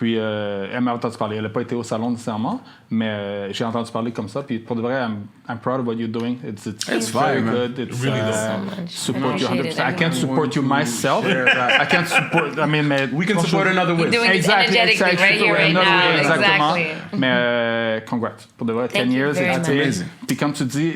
Puis, elle m'a entendu parler. Elle n'a pas été au salon nécessairement, mais j'ai entendu parler comme ça. Puis, pour de vrai, I'm proud of what you're doing. It's very good. It's
really
support you 100%. I can't support you myself. I can't support. I mean, mais
we can support another way.
Doing it energetically right here, right now. Exactly.
Mais congrats. Pour de vrai, 10 years.
That's amazing.
Puis, comme tu dis,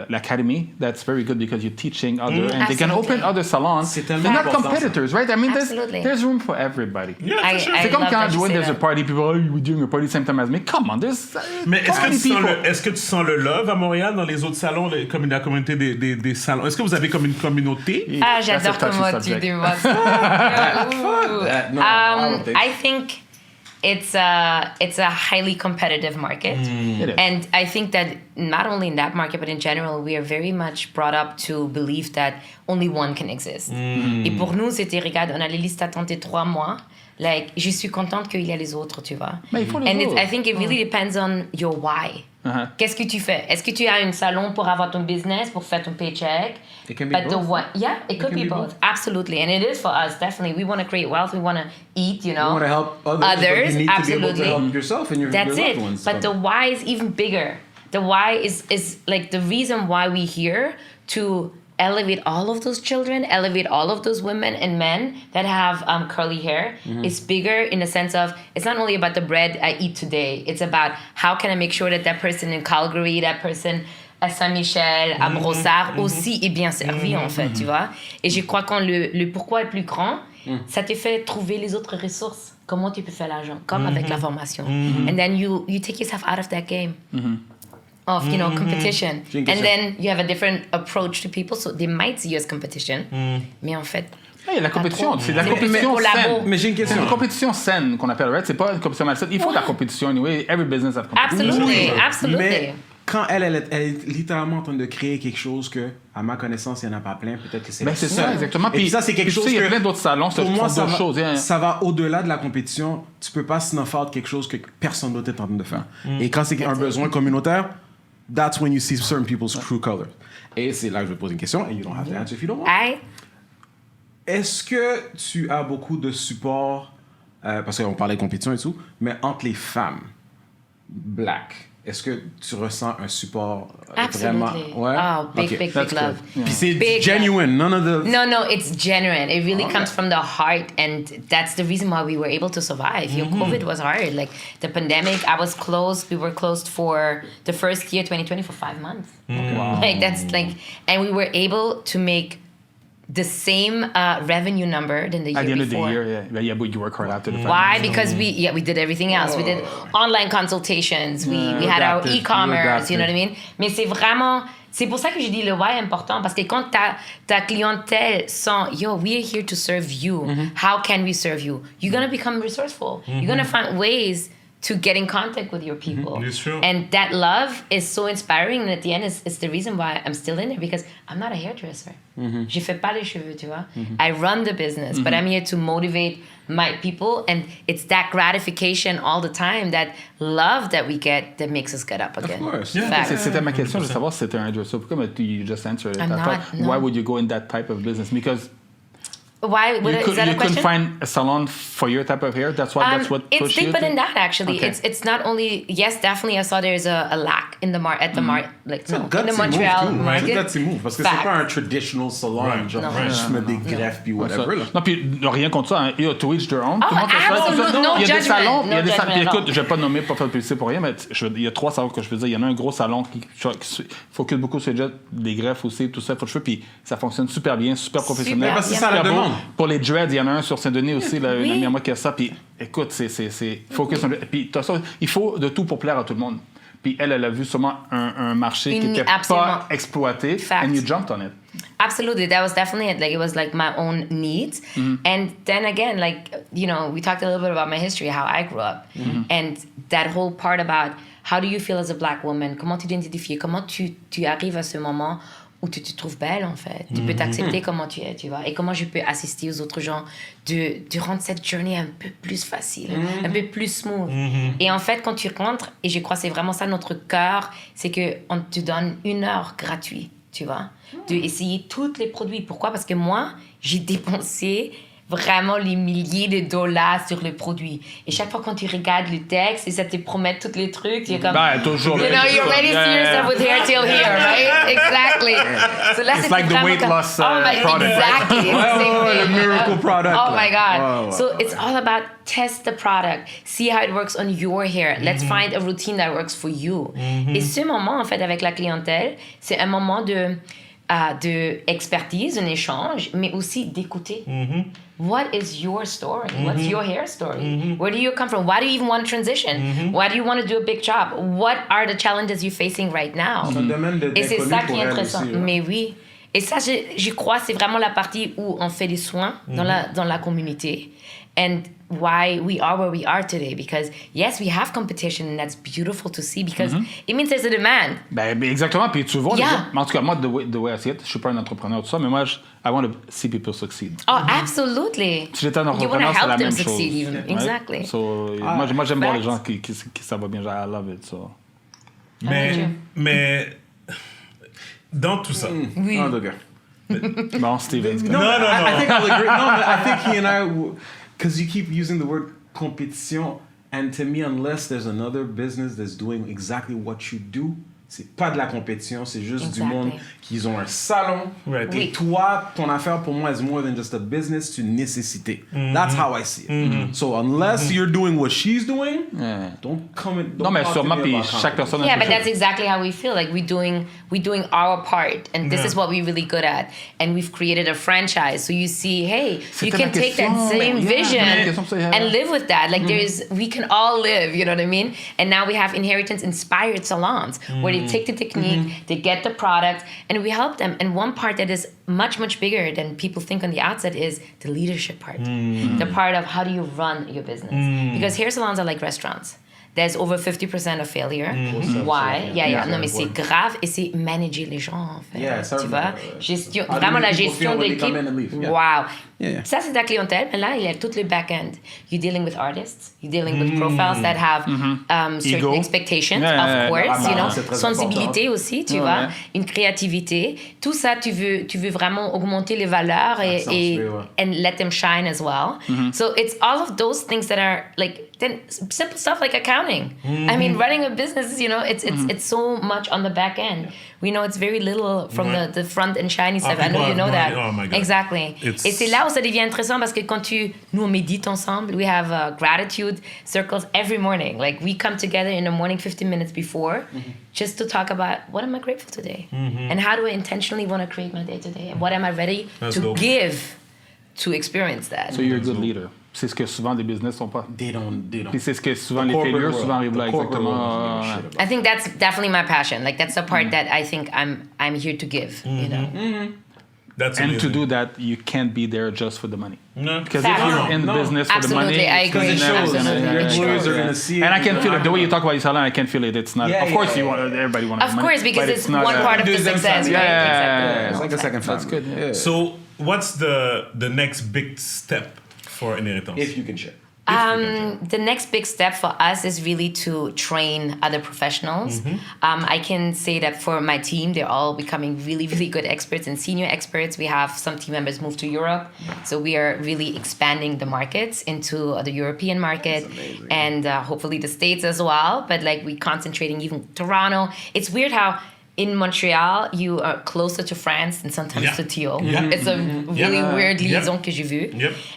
l'academy, that's very good because you're teaching others, and they can open other salons. They're not competitors, right? I mean, there's room for everybody.
Yeah, for sure.
C'est comme quand there's a party, people are we doing a party same time as me. Come on, there's.
Mais est-ce que tu sens le love à Montréal dans les autres salons, comme la communauté des salons? Est-ce que vous avez comme une communauté?
Ah, j'adore comment tu dévoiles ça. I think it's a highly competitive market, and I think that not only in that market but in general we are very much brought up to believe that only one can exist. Et pour nous c'était regarde, on a les listes d'attente de 3 mois. Like, je suis contente qu'il y a les autres, tu vois.
Mais il faut les autres.
I think it really depends on your why. Qu'est-ce que tu fais? Est-ce que tu as un salon pour avoir ton business, pour faire ton paycheck?
It can be both.
Yeah, it could be both. Absolutely. And it is for us, definitely. We want to create wealth. We want to eat, you know.
You want to help others, but you need
absolutely.
to be able to help yourself and your loved ones.
But the why is even bigger. The why is like the reason why we're here to elevate all of those children, elevate all of those women and men that have curly hair. It's bigger in the sense of it's not only about the bread I eat today. It's about how can I make sure that person in Calgary, that person à Saint-Michel, à Brossard aussi est bien servi en fait, tu vois. Et je crois que le pourquoi est plus grand, ça te fait trouver les autres ressources. Comment tu peux faire l'argent, comme avec la formation. And then you take yourself out of that game. Of competition, and then you have a different approach to people, so they might see you as competition. Mais en fait,
la compétition, c'est de la compétition saine.
Mais j'ai une question.
C'est une compétition saine qu'on appelle, right? C'est pas une compétition malsaine. Il faut de la compétition anyway. Every business has competition.
Absolutely.
Mais quand elle est littéralement en train de créer quelque chose que, à ma connaissance, il n'y en a pas plein, peut-être que c'est
c'est ça, exactement.
Et puis ça, c'est quelque chose
il y a plein d'autres salons,
pour moi,
ça
va au-delà de la compétition. Tu peux pas snuff out quelque chose que personne d'autre est en train de faire. Et quand c'est un besoin communautaire, that's when you see certain people's true colors. Et c'est là que je vais te poser une question, and you don't have to answer if you don't want. Est-ce que tu as beaucoup de support, parce qu'on parlait de compétition et tout, mais entre les femmes black, est-ce que tu ressens un support vraiment?
Ouais? Oh, big love.
Puis c'est genuine, none of the...
No, it's genuine. It really comes from the heart, and that's the reason why we were able to survive. COVID was hard. Like, the pandemic, we were closed for the first year, 2020, for 5 months. Wow. Like, that's like, and we were able to make the same revenue number than the year before. At the end of the
year, yeah, but you work hard after the fact.
Why? Because we did everything else. We did online consultations. We had our e-commerce, you know what I mean? Mais c'est vraiment... C'est pour ça que je dis le why est important, parce que quand ta clientèle sent, yo, we are here to serve you. How can we serve you? You're going to become resourceful. You're going to find ways to get in contact with your people.
It's true.
And that love is so inspiring, and at the end, it's the reason why I'm still in there, because I'm not a hairdresser. Je fais pas les cheveux, tu vois. I run the business, but I'm here to motivate my people, and it's that gratification all the time, that love that we get, that makes us get up again.
Of course.
Yeah. C'était ma question, je veux savoir si c'était un hairdresser. Pourquoi you just answered it? Why would you go in that type of business? Because
why? Is that a question?
You couldn't find a salon for your type of hair. That's what
it's
pushed you.
It's deeper than that, actually. Okay. It's not only, yes, definitely. I saw there's a lack in the in the Montreal market.
C'est un gutsy move parce que c'est pas un traditional salon, genre juste mettre des greffes puis whatever.
Non, puis rien contre ça. To each their own.
No
il y a des salons.
Écoute,
je vais pas nommer pour faire publicité pour rien, mais il y a 3 salons que je veux dire. Il y en a un gros salon qui focus beaucoup sur les greffes aussi, tout ça, faut de cheveux, puis ça fonctionne super bien, super professionnel.
C'est ça la demande.
Pour les dreads, il y en a un sur Saint-Denis aussi, une amie à moi qui a ça. Puis écoute, c'est focus. Puis il faut de tout pour plaire à tout le monde. Puis elle a vu sûrement un marché qui n'était pas exploité.
Fact.
And you jumped on it.
Absolutely. That was definitely it. Like, it was like my own needs. And then again, like, we talked a little bit about my history, how I grew up. And that whole part about how do you feel as a black woman? Comment tu t'identifies? Comment tu arrives à ce moment où tu te trouves belle, en fait. Tu peux t'accepter comment tu es, tu vois. Et comment je peux assister aux autres gens de rendre cette journée un peu plus facile, un peu plus smooth. Et en fait, quand tu rentres, et je crois que c'est vraiment ça notre cœur, c'est qu'on te donne 1 heure gratuite, tu vois, d'essayer tous les produits. Pourquoi? Parce que moi, j'ai dépensé vraiment les milliers de dollars sur le produit. Et chaque fois quand tu regardes le texte et ça te promet tous les trucs, tu es comme...
toujours.
You know, you already see yourself with hair till here, right? Exactly. So là,
It's like the weight loss product.
Exactly.
The miracle product.
Oh my God.
Wow.
So it's all about test the product, see how it works on your hair. Let's find a routine that works for you. Et ce moment, en fait, avec la clientèle, c'est un moment de expertise, un échange, mais aussi d'écouter. What is your story? What's your hair story? Where do you come from? Why do you even want to transition? Why do you want to do a big job? What are the challenges you're facing right now? Et c'est ça qui est intéressant. Aussi, mais oui. Et ça, je crois, c'est vraiment la partie où on fait des soins dans la communauté. And why we are where we are today. Because, yes, we have competition, and that's beautiful to see because it means there's a demand.
Ben, exactement. Puis tu vois, mais en tout cas, moi, the way I see it, je suis pas un entrepreneur, tout ça, mais moi, I want to see people succeed.
Oh, absolutely.
Si j'étais un entrepreneur, c'est la même chose.
Even. Right? Exactly.
So, moi, j'aime voir les gens qui ça va bien. I love it. So.
Mais dans tout ça...
Oui.
Bon, Steven.
No, I think I'll agree. No, I think he and I... Because you keep using the word compétition, and to me, unless there's another business that's doing exactly what you do, c'est pas de la compétition, c'est juste du monde qui ont un salon.
Right.
Et toi, ton affaire pour moi is more than just a business, c'est une nécessité. That's how I see it. So unless you're doing what she's doing, don't come in.
Non, mais sûrement, puis chaque personne.
Yeah, but that's exactly how we feel. Like we're doing our part, and this is what we're really good at. And we've created a franchise, so you see, hey, you can take that same vision and live with that. Like we can all live. You know what I mean? And now we have inheritance inspired salons where they take the technique, they get the product, and we help them. And one part that is much, much bigger than people think on the outset is the leadership part. The part of how do you run your business. Because hair salons are like restaurants. There's over 50% of failure. Why? Non, mais c'est grave et c'est manager les gens, en fait. Tu vois? Gestion, vraiment la gestion d'équipe. Wow. Ça, c'est ta clientèle, mais là, il y a tout le back-end. You're dealing with artists. You're dealing with profiles that have certain expectations, of course. You know, sensibilité aussi, tu vois. Une créativité. Tout ça, tu veux vraiment augmenter les valeurs et and let them shine as well. So it's all of those things that are like then simple stuff like accounting. I mean, running a business, you know, it's so much on the back end. We know it's very little from the front and shiny stuff. I know you know that.
Oh my God.
Exactly. Et c'est là où ça devient intéressant parce que nous on médite ensemble. We have gratitude circles every morning. Like we come together in the morning 15 minutes before just to talk about what am I grateful today? And how do I intentionally want to create my day today? And what am I ready to give to experience that?
So you're a good leader. C'est ce que souvent des business sont pas.
They don't.
Puis c'est ce que souvent les failures souvent arrivent là exactement.
I think that's definitely my passion. Like that's the part that I think I'm here to give. You know.
That's
and
amazing.
to do that, you can't be there just for the money.
No.
Because if you're in the business for the money,
I agree.
It shows. Your employees are gonna see it.
And I can feel it. The way you talk about Isala, I can feel it. It's not. Of course, you want everybody wants.
Of course, because it's one part of the success.
Yeah,
it's like a second family.
That's good. Yeah.
So, what's the next big step for inheritance?
If you can share.
The next big step for us is really to train other professionals. I can say that for my team, they're all becoming really, really good experts and senior experts. We have some team members move to Europe. So we are really expanding the markets into the European market and hopefully the States as well. But like we concentrating even Toronto. It's weird how in Montreal, you are closer to France and sometimes to Théo. It's a really weird liaison que j'ai vu.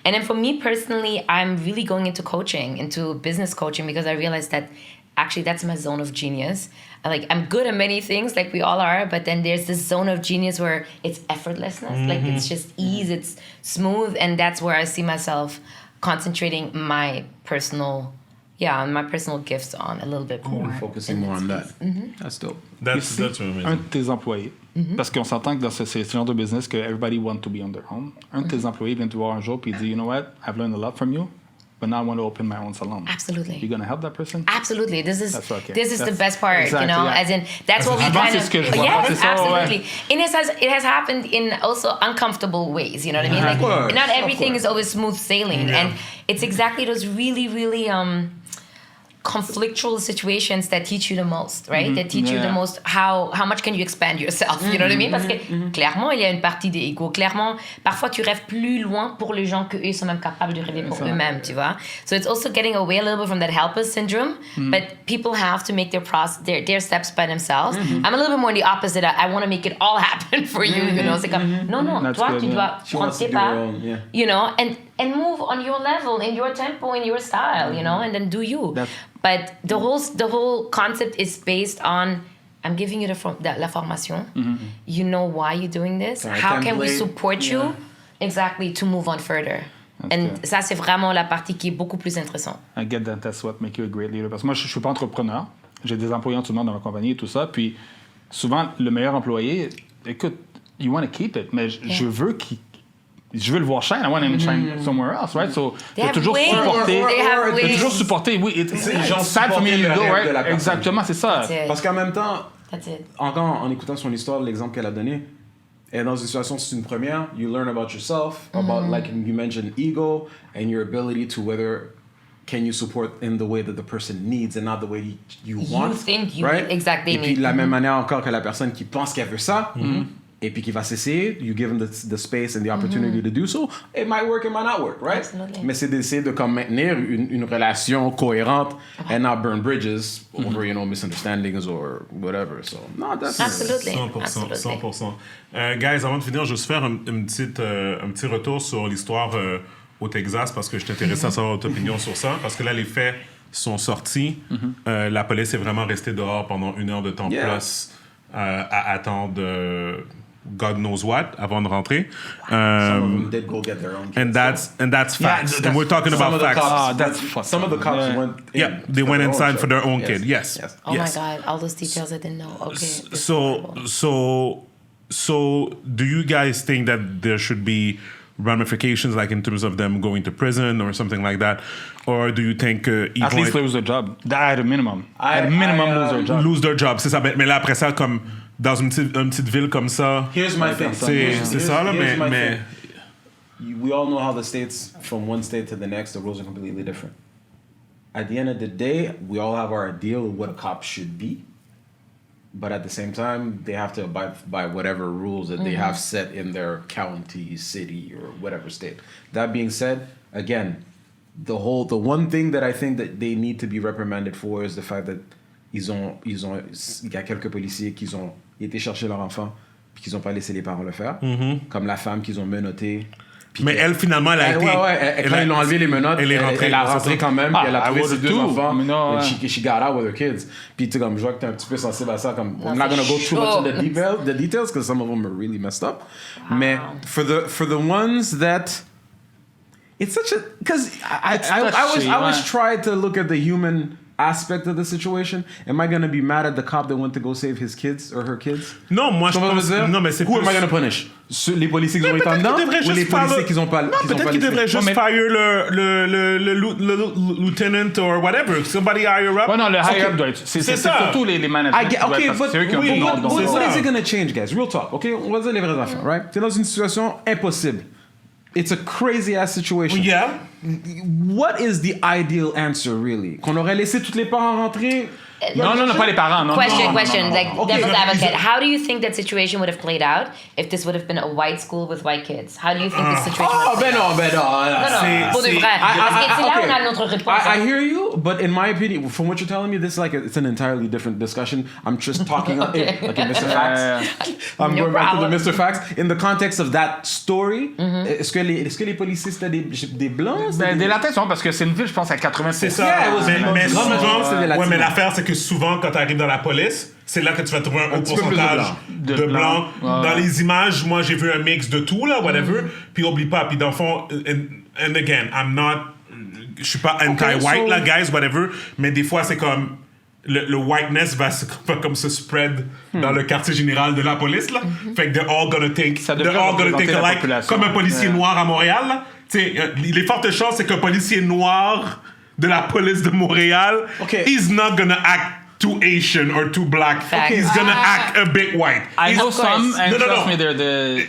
And then for me personally, I'm really going into coaching, into business coaching, because I realized that actually that's my zone of genius. I'm good at many things, like we all are, but then there's this zone of genius where it's effortlessness. Like it's just ease, it's smooth, and that's where I see myself concentrating my personal gifts on a little bit more.
Focusing more on that. That's dope.
That's amazing.
Un de tes employés, parce qu'on s'entend que dans ce genre de business que everybody want to be on their own. Un de tes employés vient te voir un jour puis il dit, you know what, I've learned a lot from you, but now I want to open my own salon.
Absolutely.
You're gonna help that person?
Absolutely. This is the best part, exactly, you know, as in that's what we kind of absolutely. And it has happened in also uncomfortable ways, you know what I mean? Like not everything is always smooth sailing, and it's exactly those really, really conflictual situations that teach you the most, right? That teach you the most how much can you expand yourself, you know what I mean? Parce que clairement, il y a une partie de ego. Clairement, parfois tu rêves plus loin pour les gens que eux sont même capables de rêver pour eux-mêmes, tu vois? So it's also getting away a little bit from that helper syndrome, but people have to make their steps by themselves. I'm a little bit more the opposite. I want to make it all happen for you, you know? C'est comme, non, toi, tu dois prendre tes pas, you know, and move on your level, in your tempo, in your style, you know, and then do you. But the whole concept is based on, I'm giving you la formation. You know why you're doing this. How can we support you? Exactly, to move on further. And ça, c'est vraiment la partie qui est beaucoup plus intéressante.
I get that. That's what makes you a great leader. Parce que moi, je suis pas entrepreneur. J'ai des employés en tout le monde dans ma compagnie et tout ça. Puis souvent, le meilleur employé, écoute, you want to keep it, mais je veux le voir shine. I want him to shine somewhere else, right? So, t'as toujours supporté. Oui, c'est sad for me to go, right? Exactement, c'est ça.
Parce qu'en même temps, encore en écoutant son histoire, l'exemple qu'elle a donné, elle est dans une situation, c'est une première, you learn about yourself, about, like you mentioned, ego, and your ability to whether can you support in the way that the person needs and not the way you want.
You think you
right?
Exactly.
Et puis, de la même manière encore que la personne qui pense qu'elle veut ça, et puis qui va s'essayer, you give them the space and the opportunity to do so, it might work, it might not work, right?
Absolutely.
Mais c'est d'essayer de comme maintenir une relation cohérente and not burn bridges over, you know, misunderstandings or whatever. So, no, that's...
Absolutely.
100%. Guys, avant de finir, juste faire un petit retour sur l'histoire au Texas, parce que je t'intéresse à savoir votre opinion sur ça, parce que là, les faits sont sortis. La police est vraiment restée dehors pendant 1 heure de temps plus à attendre God knows what avant de rentrer.
Some of them did go get their own kids.
And that's facts. And we're talking about facts.
Some of the cops went in.
Yeah, they went inside for their own kid. Yes.
Oh my God, all those details I didn't know. Okay.
So do you guys think that there should be ramifications, like in terms of them going to prison or something like that, or do you think
at least lose their job? At a minimum. Lose their job.
Lose their job, c'est ça. Mais là après ça, comme dans une petite ville comme ça,
here's my thing.
C'est ça là, mais
we all know how the states, from one state to the next, the rules are completely different. At the end of the day, we all have our ideal of what a cop should be. But at the same time, they have to abide by whatever rules that they have set in their county, city, or whatever state. That being said, again, the one thing that I think that they need to be reprimanded for is the fact that il y a quelques policiers qui ont été chercher leur enfant puis qu'ils n'ont pas laissé les parents le faire, comme la femme qu'ils ont menottée.
Mais elle, finalement, elle a été...
Quand ils l'ont enlevé les menottes, elle a rentré quand même, puis elle a trouvé ses 2 enfants.
No,
she got out with her kids. Puis tu sais, comme je vois que t'es un petit peu sensible à ça, comme I'm not gonna go too much into the details, because some of them are really messed up. Wow. Mais for the ones that... It's such a... Because I was trying to look at the human aspect of the situation. Am I gonna be mad at the cop that went to go save his kids or her kids?
Non, moi je pense... Non, mais c'est
Who am I gonna punish? Les policiers qui ont été en dedans ou les policiers qui ont pas... Non,
peut-être qu'ils devraient juste fire le lieutenant or whatever. Somebody higher up.
Ouais, non, le higher up doit être... C'est surtout les managers.
Okay, but
what
is it gonna change, guys? Real talk, okay? On va dire les vraies affaires, right? T'es dans une situation impossible. It's a crazy-ass situation.
Yeah.
What is the ideal answer, really? Qu'on aurait laissé tous les parents rentrer?
Non, pas les parents.
Question.
No.
Like, devil's advocate. How do you think that situation would have played out if this would have been a white school with white kids? How do you think this situation would have played out? Non, pour de vrai. Parce que c'est là où on a notre réponse.
I hear you, but in my opinion, from what you're telling me, this is like it's an entirely different discussion. I'm just talking like in Mr. Facts. I'm going back to the Mr. Facts. In the context of that story, est-ce que les policiers c'était des blancs?
Des latins, parce que c'est une ville, je pense, à 80%.
C'est ça. Mais souvent, mais l'affaire, c'est que souvent, quand tu arrives dans la police, c'est là que tu vas trouver un haut pourcentage de blancs. Dans les images, moi, j'ai vu un mix de tout, là, whatever. Puis oublie pas, puis dans le fond, and again, je suis pas anti-white, là, guys, whatever, mais des fois, c'est comme... Le whiteness va comme se spread dans le quartier général de la police, là. Fait que they're all gonna think alike, comme un policier noir à Montréal, là. T'sais, les fortes chances, c'est qu'un policier noir de la police de Montréal, he's not gonna act too Asian or too black. He's gonna act a bit white.
I know some, and trust me, they're the...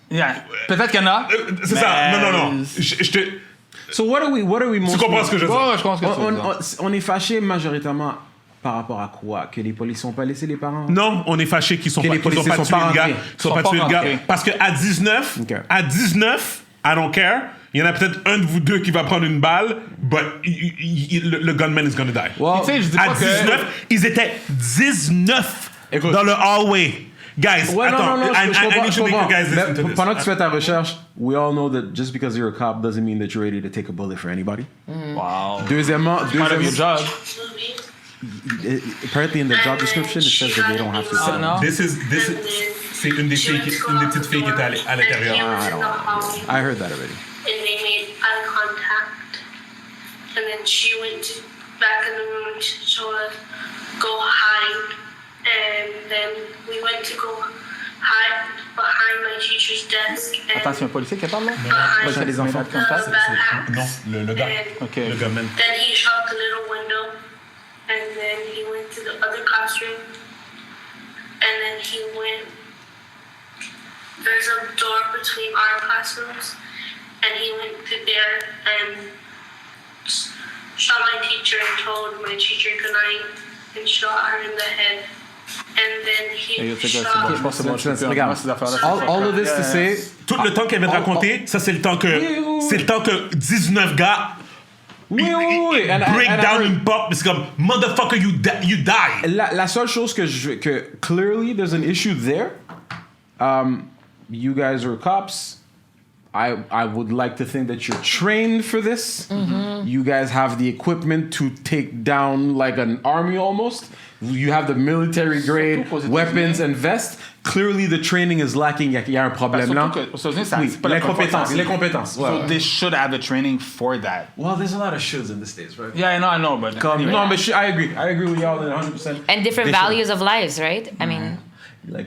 Yeah. Peut-être qu'il y en a.
C'est ça. Non.
So what are we
Tu comprends ce que je veux dire?
Ouais, je pense que
on est fâché majoritairement par rapport à quoi? Que les policiers n'ont pas laissé les parents?
Non, on est fâché qu'ils sont
Que
pas,
les policiers
qu'ils ont pas
sont
tué
pas
le gars.
rentrés.
Qu'ils sont pas tué le gars. Parce que à 19, I don't care. Il y en a peut-être un de vous deux qui va prendre une balle, but le gunman is gonna die.
Well,
tu sais, je dis
À
pas
19, ils étaient 19 dans le hallway. Guys,
ouais,
attends,
non,
I need to make you guys listen to this.
Pendant que tu fais ta recherche, we all know that just because you're a cop doesn't mean that you're ready to take a bullet for anybody.
Wow.
Deuxièmement,
Part of your job.
apparently in the job description it says that they don't have to say.
non.
C'est une des petites filles qui était à l'intérieur.
I heard that already.
And they made eye contact. And then she went back in the room and she told us, go hide. And then we went to go hide behind my teacher's desk.
Attends, c'est un policier qui parle là?
Behind
C'est les enfants qui contact?
Non, le gars.
Okay.
Le gunman.
Then he shot the little window. And then he went to the other classroom. And then he went. There's a door between our classrooms. And he went to there and shot my teacher and told my teacher goodnight and shot her in the head. And then he shot...
Regarde, all of this to say,
Tout le temps qu'elle vient de raconter, ça c'est le temps que 19 gars break down une porte, mais c'est comme motherfucker you die.
la seule chose que clearly there's an issue there. You guys are cops. I would like to think that you're trained for this. Mm-hmm. You guys have the equipment to take down like an army almost. You have the military grade weapons and vests. Clearly the training is lacking. Il y a un problème là. L'incompétence.
So they should have the training for that.
Well, there's a lot of shoulds in the States, right?
Yeah, I know, but...
Anyway. No, but I agree with y'all 100%.
And different values of lives, right? I mean...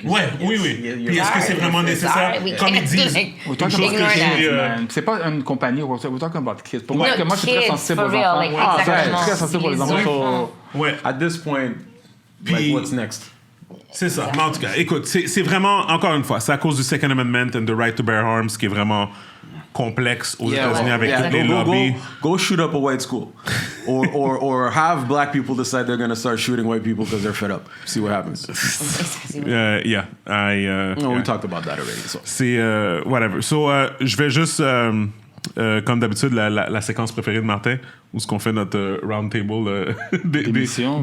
Ouais, oui. Puis est-ce que c'est vraiment nécessaire? Comme ils disent,
We're talking about kids, c'est pas une compagnie, we're talking about kids. Pour moi, je suis très sensible aux enfants.
Je
suis très sensible pour les enfants.
Ouais.
At this point, like, what's next?
C'est ça. Mais en tout cas, écoute, c'est vraiment, encore une fois, c'est à cause du Second Amendment and the right to bear arms qui est vraiment complexe aux États-Unis avec toutes les lobbies.
Go shoot up a white school. or have black people decide they're going to start shooting white people because they're fed up. See what happens. We talked about that already. So.
C'est whatever. So, je vais juste, comme d'habitude, la séquence préférée de Martin, où ce qu'on fait notre round table
d'émission.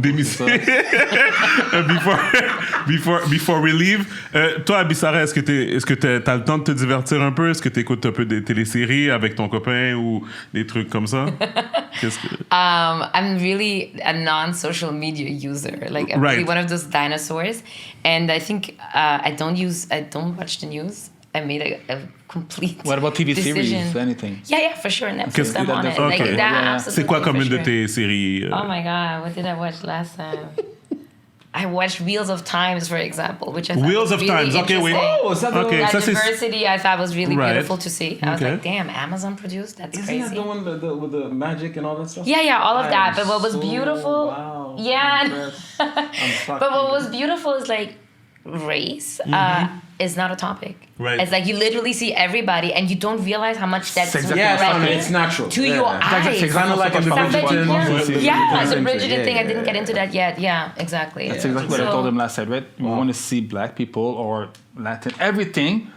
before we leave. Toi, Abisara, est-ce que t'as le temps de te divertir un peu? Est-ce que t'écoutes un peu des téléséries avec ton copain ou des trucs comme ça?
I'm really a non-social media user. Like I'm really one of those dinosaurs, and I think I don't watch the news. I made a complete.
What about TV
decision.
series? Anything?
Yeah, for sure. Netflix, I'm on it.
Okay.
Like that.
C'est quoi comme une de tes séries?
Oh my God, what did I watch last time? I watched Wheels of Times, for example, which I thought
Wheels
was
of
really
Times. Okay, wait.
That diversity I thought was really beautiful to see. I was
Okay.
like, damn, Amazon produced? That's crazy.
Isn't that the one with the magic and all that stuff?
Yeah, all of that. But what was beautiful...
Wow.
Yeah. But what was beautiful is like race is not a topic.
Right.
It's like you literally see everybody and you don't realize how much that's
it's natural.
to your eyes.
It's kind of like in the Bridgerton.
Yeah, the Bridgerton thing. I didn't get into that yet. Yeah, exactly.
That's exactly what I told him last night, right? We want to see black people or Latin, everything,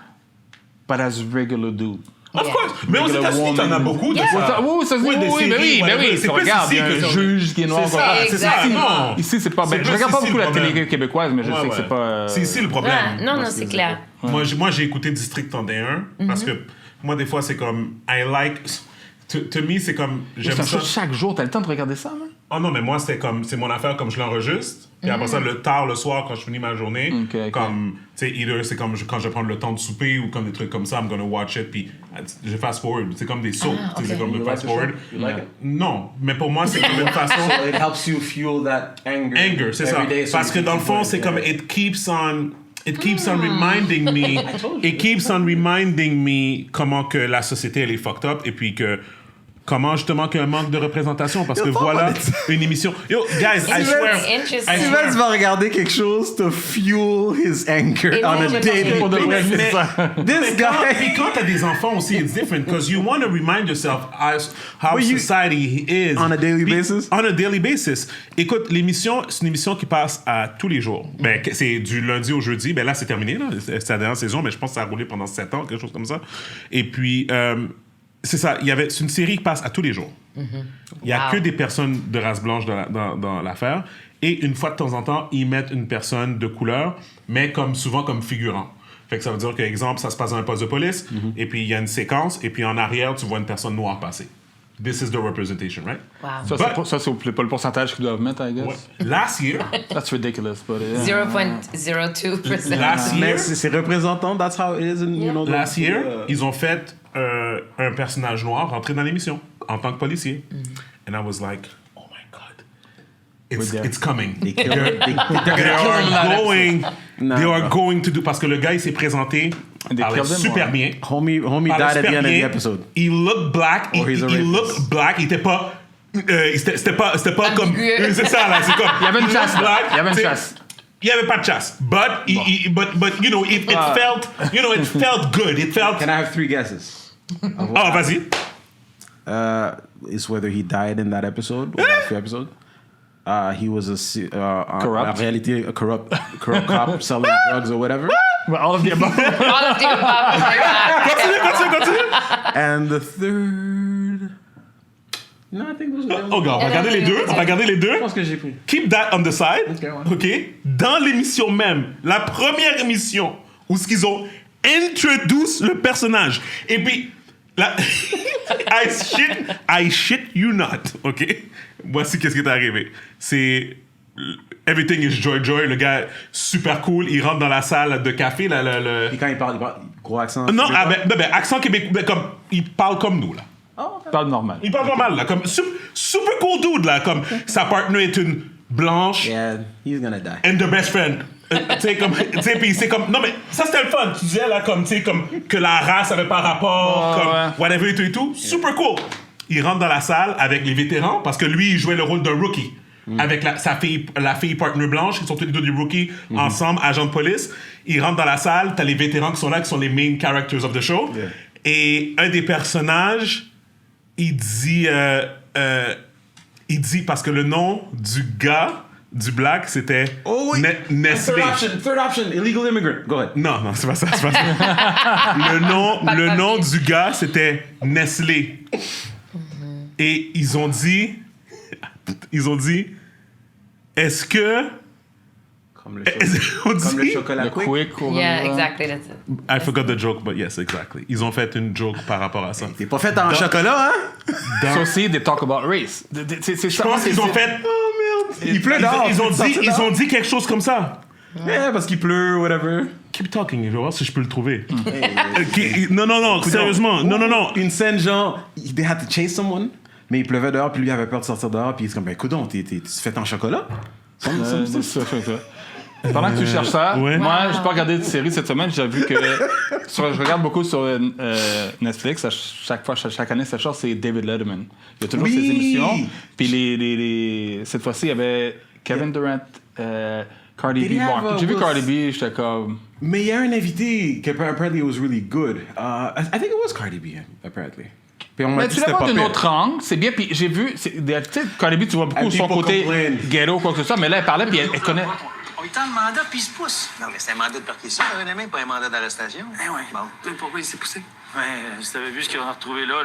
but as regular dude.
Of course. Mais aux États-Unis, t'en as beaucoup de ça.
Oui, c'est regarde, il y a un juge qui est noir.
C'est ça, non.
Ici, c'est pas... Je regarde pas beaucoup la télé québécoise, mais je sais que c'est pas...
C'est ici le problème.
Non, c'est clair.
Moi, j'ai écouté District 31 parce que moi, des fois, c'est comme... I like... To me, c'est comme... J'aime ça.
Chaque jour, t'as le temps de regarder ça, man?
Oh non, mais moi, c'est mon affaire comme je l'enregistre. Puis après ça, tard le soir, quand je finis ma journée, comme, tu sais, either c'est comme quand je prends le temps de souper ou comme des trucs comme ça, I'm gonna watch it, puis je fast forward. C'est comme des sauts. C'est comme le fast forward. Non, mais pour moi, c'est comme une façon.
So it helps you fuel that anger.
Anger, c'est ça. Parce que dans le fond, c'est comme it keeps on reminding me. It keeps on reminding me comment que la société elle est fucked up et puis que comment justement qu'il y a un manque de représentation parce que voilà une émission. Yo, guys, I swear.
Steven va regarder quelque chose to fuel his anger on a daily basis. This guy.
Et quand t'as des enfants aussi, it's different because you want to remind yourself how society is
on a daily basis.
On a daily basis. Écoute, l'émission, c'est une émission qui passe à tous les jours. Ben, c'est du lundi au jeudi. Ben là, c'est terminé. Là. C'est la dernière saison, mais je pense que ça a roulé pendant 7 ans, quelque chose comme ça. Et puis. C'est ça, c'est une série qui passe à tous les jours. Il n'y a que des personnes de race blanche dans l'affaire. Et une fois de temps en temps, ils mettent une personne de couleur, mais souvent comme figurant. Fait que ça veut dire que, exemple, ça se passe dans un poste de police, et puis il y a une séquence, et puis en arrière, tu vois une personne noire passer. This is the representation, right?
Wow. Ça, c'est pas le pourcentage qu'ils doivent mettre, I guess.
Ouais. Last year...
That's ridiculous, but...
0.02%.
Last year...
C'est représentant, that's how it is.
Last year, ils ont fait un personnage noir rentrer dans l'émission en tant que policier. And I was like, oh my God. It's coming. They are going to do... Parce que le gars, il s'est présenté... Il parlait super bien.
Homie died at the end of the episode.
He looked black. He looked black. Il était pas... C'était pas comme... C'est ça, là. C'est comme...
Il y avait une chasse. Il y avait une chasse.
Il n'y avait pas de chasse. But you know, it felt good. It felt...
Can I have 3 guesses?
Oh, vas-y.
It's whether he died in that episode or that episode. He was
corrupt.
En réalité, a corrupt cop selling drugs or whatever.
Well, all of the above.
All of the above.
Continue.
And the third... No, I think those are the
Oh, God, on va regarder les deux.
Je pense que j'ai pris.
Keep that on the side.
OK.
Dans l'émission même, la première émission où ils ont introduce le personnage. Et puis, I shit you not. OK? Voici qu'est-ce qui est arrivé. C'est... Everything is joy. Le gars, super cool. Il rentre dans la salle de café.
Et quand il parle gros accent.
Non, accent québécois. Comme, il parle comme nous, là.
Oh,
Il parle normal.
Il parle normal, là. Comme, super cool dude, là. Comme, sa partenaire est une blanche.
Yeah, he's gonna die.
And the best friend. Puis c'est comme... Non, mais ça, c'était le fun. Tu disais, là, comme, tu sais, comme que la race avait pas rapport, whatever et tout. Yeah. Super cool. Il rentre dans la salle avec les vétérans parce que lui, il jouait le rôle d'un rookie. Avec la fille partner blanche, qui sont tous les deux des rookies, ensemble, agents de police. Il rentre dans la salle, t'as les vétérans qui sont là, qui sont les main characters of the show. Yeah. Et un des personnages, il dit, parce que le nom du gars, du black, c'était Nestlé.
Third option, illegal immigrant. Go ahead.
Non, c'est pas ça. Le nom du gars, c'était Nestlé. Et ils ont dit, est-ce que...
Comme le chocolat quick.
Yeah, exactly, that's it.
I forgot the joke, but yes, exactly. Ils ont fait une joke par rapport à ça.
T'es pas fait en chocolat, hein?
So aussi, they talk about race.
Je pense qu'ils ont fait...
Oh, merde! Il pleut dehors.
Ils ont dit quelque chose comme ça.
Yeah, parce qu'il pleut, whatever.
Keep talking, je vais voir si je peux le trouver. Non, sérieusement. Non.
Une scène genre, they had to chase someone, mais il pleuvait dehors, puis lui avait peur de sortir dehors, puis il est comme, ben écoute, tu fais en chocolat?
C'est ça. Pendant que tu cherches ça, moi, j'ai pas regardé de série cette semaine, j'ai vu que... je regarde beaucoup sur Netflix, chaque année, ça sort, c'est David Letterman. Il y a toujours ses émissions, puis cette fois-ci, il y avait Kevin Durant... Cardi B. J'ai vu Cardi B, j'étais comme...
Mais il y a un invité qui apparently was really good. I think it was Cardi B, apparently. Puis
mais tu l'as pas d'une autre angle, c'est bien. Puis j'ai vu, tu sais, Cardi B, tu vois beaucoup son côté ghetto, quoi que ce soit, mais là, elle parlait, puis elle connaît...
On lui tend le mandat, puis il se pousse. Non, mais c'est un mandat de perquisition, même pas un mandat d'arrestation. Eh ouais. Bon. Pourquoi il s'est poussé? Ouais, si t'avais vu ce qu'il a retrouvé là,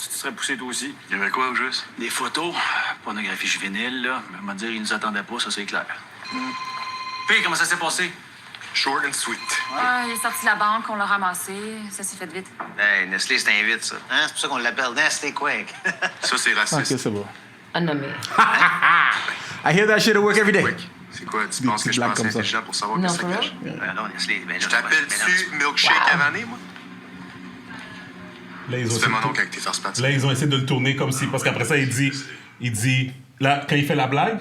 tu te serais poussé toi aussi. Il y avait quoi au juste? Des photos, pornographie juvénile, là. On va dire, il nous attendait pas, ça c'est clair. Puis, comment ça s'est passé? Short and sweet.
Ouais, il est sorti de la banque, on l'a ramassé. Ça s'est fait vite.
Hey, Nestlé, c'est un vite, ça. Hein? C'est pour ça qu'on l'appelle Nestlé Quick. Ça, c'est raciste.
Ok, c'est bon.
Unnommé.
I hear that shit at work every day.
C'est quoi? Tu penses que je pense intelligent pour savoir que ça cache? Non, Nestlé, je t'appelle-tu milkshake à vanille, moi?
Là, ils ont essayé de le tourner comme si... Parce qu'après ça, il dit... Là, quand il fait la blague,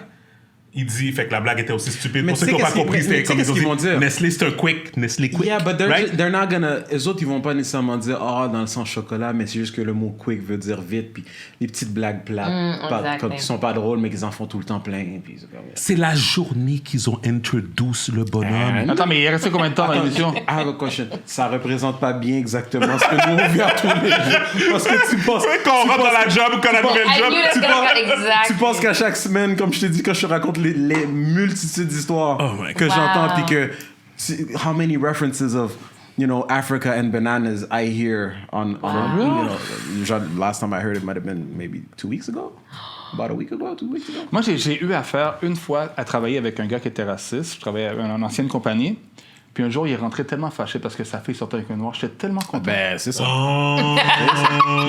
Il dit, fait que la blague était aussi stupide.
Mais
Pour ceux qui n'ont pas compris, c'était comme
ils vont dire.
Nestlé, c'est un quick. Nestlé quick.
Yeah, but
right?
they're not gonna. Les autres, ils vont pas nécessairement dire dans le sens chocolat, mais c'est juste que le mot quick veut dire vite, puis les petites blagues plates, comme qui sont pas drôles, mais qu'ils en font tout le temps plein. Puis
c'est la journée qu'ils ont introduce le bonhomme.
Attends, mais il est resté combien de temps dans l'émission?
I have a question. Ça représente pas bien exactement ce que nous on vit à tous les jours. Parce que tu penses.
Quand on rentre dans la job ou quand la nouvelle job,
tu penses qu'à chaque semaine, comme je te dis, quand je te raconte les multitudes d'histoires que j'entends, puis que how many references of Africa and bananas I hear on last time I heard it might have been maybe 2 weeks ago. About a week ago, 2 weeks ago.
Moi, j'ai eu affaire une fois à travailler avec un gars qui était raciste. Je travaillais à une ancienne compagnie. Puis un jour, il est rentré tellement fâché parce que sa fille sortait avec un noir. J'étais tellement content.
Ben, c'est ça.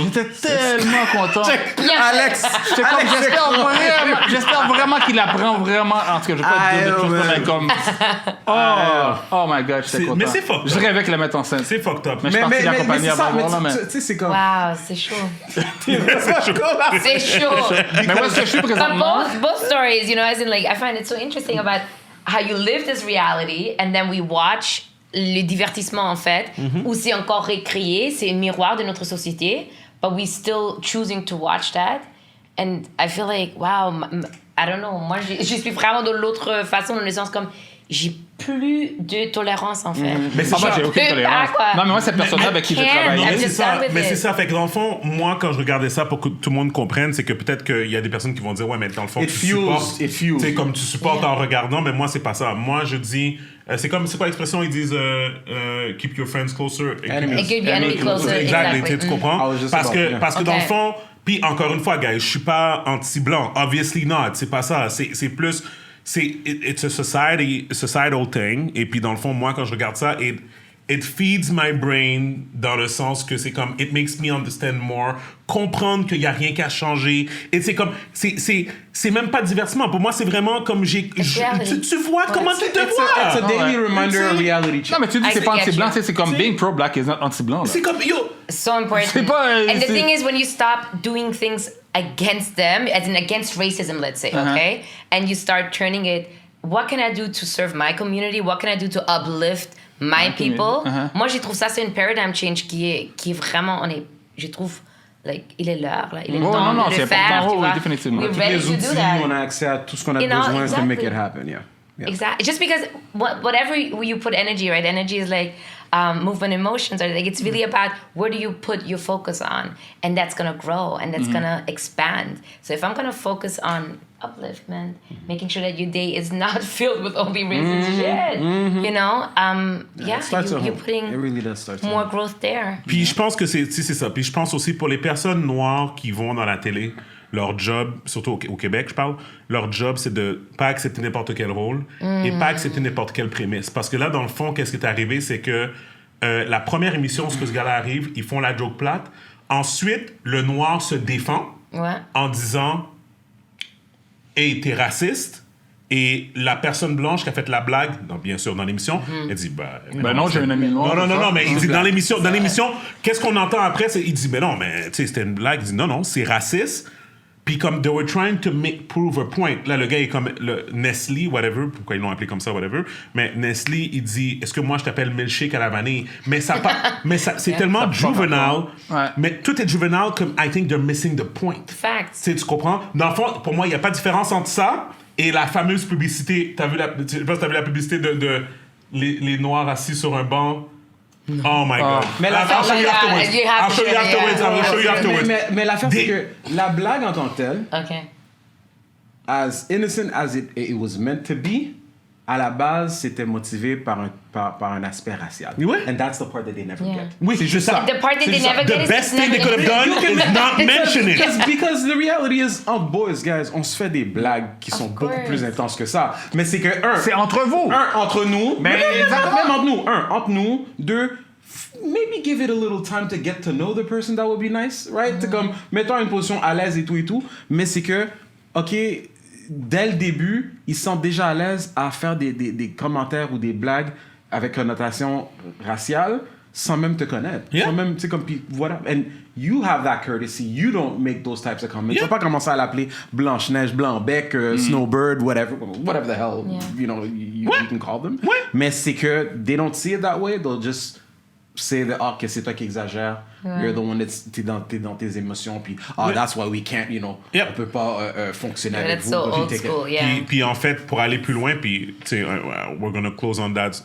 J'étais tellement content.
Alex!
J'étais comme, j'espère vraiment qu'il apprend vraiment. En tout cas, je vais pas dire des choses mais comme. Oh my god, j'étais content.
Mais c'est fucked up.
Je rêvais qu'il la mette en scène.
C'est fucked up.
Mais je suis parti de la compagnie avant.
Tu sais, c'est comme.
Wow, c'est chaud. C'est chaud.
Mais où est-ce que je suis présentement?
Both stories, as in like, I find it so interesting about how you live this reality and then we watch le divertissement en fait, où c'est encore récréé, c'est un miroir de notre société, but we still choosing to watch that. And I feel like, wow, I don't know, moi je suis vraiment de l'autre façon, dans le sens comme, j'ai plus de tolérance en fait.
Mais c'est
moi j'ai aucune tolérance. Non mais moi cette personne-là avec qui j'ai travaillé.
Mais c'est ça, fait que dans le fond, moi quand je regardais ça pour que tout le monde comprenne, c'est que peut-être qu'il y a des personnes qui vont dire ouais mais dans le fond tu supportes, tu sais comme tu supportes en regardant, mais moi c'est pas ça. Moi je dis c'est quoi l'expression, ils disent keep your friends closer
and keep your enemy closer.
Exactly. Tu comprends? Parce que dans le fond, puis encore une fois guys, je suis pas anti-blanc, obviously not, c'est pas ça, c'est plus it's a societal thing. Et puis, dans le fond, moi, quand je regarde ça, it feeds my brain dans le sens que c'est comme, it makes me understand more, comprendre qu'il n'y a rien qu'à changer. Et c'est comme, c'est même pas divertissement. Pour moi, c'est vraiment comme tu vois comment tu te vois.
It's a daily reminder of reality check.
Non, mais tu dis que c'est pas anti-blanc, c'est comme being pro-black is not anti-blanc.
C'est comme,
so important.
C'est pas,
and the thing is, when you stop doing things against them, as in against racism, let's say, okay? And you start turning it, what can I do to serve my community? What can I do to uplift my people? Moi, je trouve ça, c'est une paradigm change qui est vraiment, je trouve, like, il est l'heure, là. Il est temps de le faire, tu vois.
Définitivement.
Tous les outils, on a accès à tout ce qu'on a besoin to make it happen, yeah.
Exactly. Just because whatever you put energy, right? Energy is like movement, emotions. Or like it's really about where do you put your focus on, and that's gonna grow and that's gonna expand. So if I'm gonna focus on upliftment, making sure that your day is not filled with all the racist shit, you're putting more growth there.
Puis je pense que c'est ça. Puis je pense aussi pour les personnes noires qui vont dans la télé, leur job, surtout au Québec, je parle, leur job, c'est de pas accepter n'importe quel rôle et pas accepter n'importe quelle prémisse. Parce que là, dans le fond, qu'est-ce qui est arrivé, c'est que la première émission, ce gars-là arrive, ils font la joke plate. Ensuite, le noir se défend en disant « Hey, t'es raciste ». Et la personne blanche qui a fait la blague, bien sûr, dans l'émission, elle dit
non, j'ai un ami noir.
Non, mais il dit dans l'émission, qu'est-ce qu'on entend après? Il dit non, mais tu sais, c'était une blague. Il dit non, c'est raciste. Puis comme they were trying to prove a point. Là, le gars est comme Nestlé, whatever, pourquoi ils l'ont appelé comme ça, whatever. Mais Nestlé, il dit, est-ce que moi je t'appelle milkshake à la vanille? Mais c'est tellement juvenile. Mais tout est juvenile comme I think they're missing the point.
Facts.
Tu comprends? Dans le fond, pour moi, il n'y a pas de différence entre ça et la fameuse publicité. Je sais pas si t'as vu la publicité de les Noirs assis sur un banc. Oh my God.
Mais l'affaire, mais l'affaire, c'est que la blague en tant que telle, as innocent as it was meant to be, à la base, c'était motivé par un aspect racial. And that's the part that they never get.
Oui, c'est juste ça.
The part that they never get
the best thing they could have done is not mention it.
Because the reality is, boys, guys, on se fait des blagues qui sont beaucoup plus intenses que ça. Mais c'est que,
c'est entre vous.
Entre nous.
Mais
même entre nous. Entre nous. 2, maybe give it a little time to get to know the person, that would be nice, right? Comme, mettons une position à l'aise et tout. Mais c'est que, OK, dès le début, ils se sentent déjà à l'aise à faire des commentaires ou des blagues avec connotation raciale. sans même te connaître.
Yeah.
Sans même, tu sais, comme, puis voilà. And you have that courtesy. You don't make those types of comments. Tu vas pas commencer à l'appeler Blanche-Neige, Blanc-Bec, Snowbird, whatever the hell, you know, you can call them. Mais c'est que they don't see it that way. They'll just say that, que c'est toi qui exagères. You're the one t'es dans tes émotions. Puis, that's why we can't, you know, on peut pas fonctionner avec vous.
So old school,
puis en fait, pour aller plus loin, puis, tu sais, we're gonna close on that,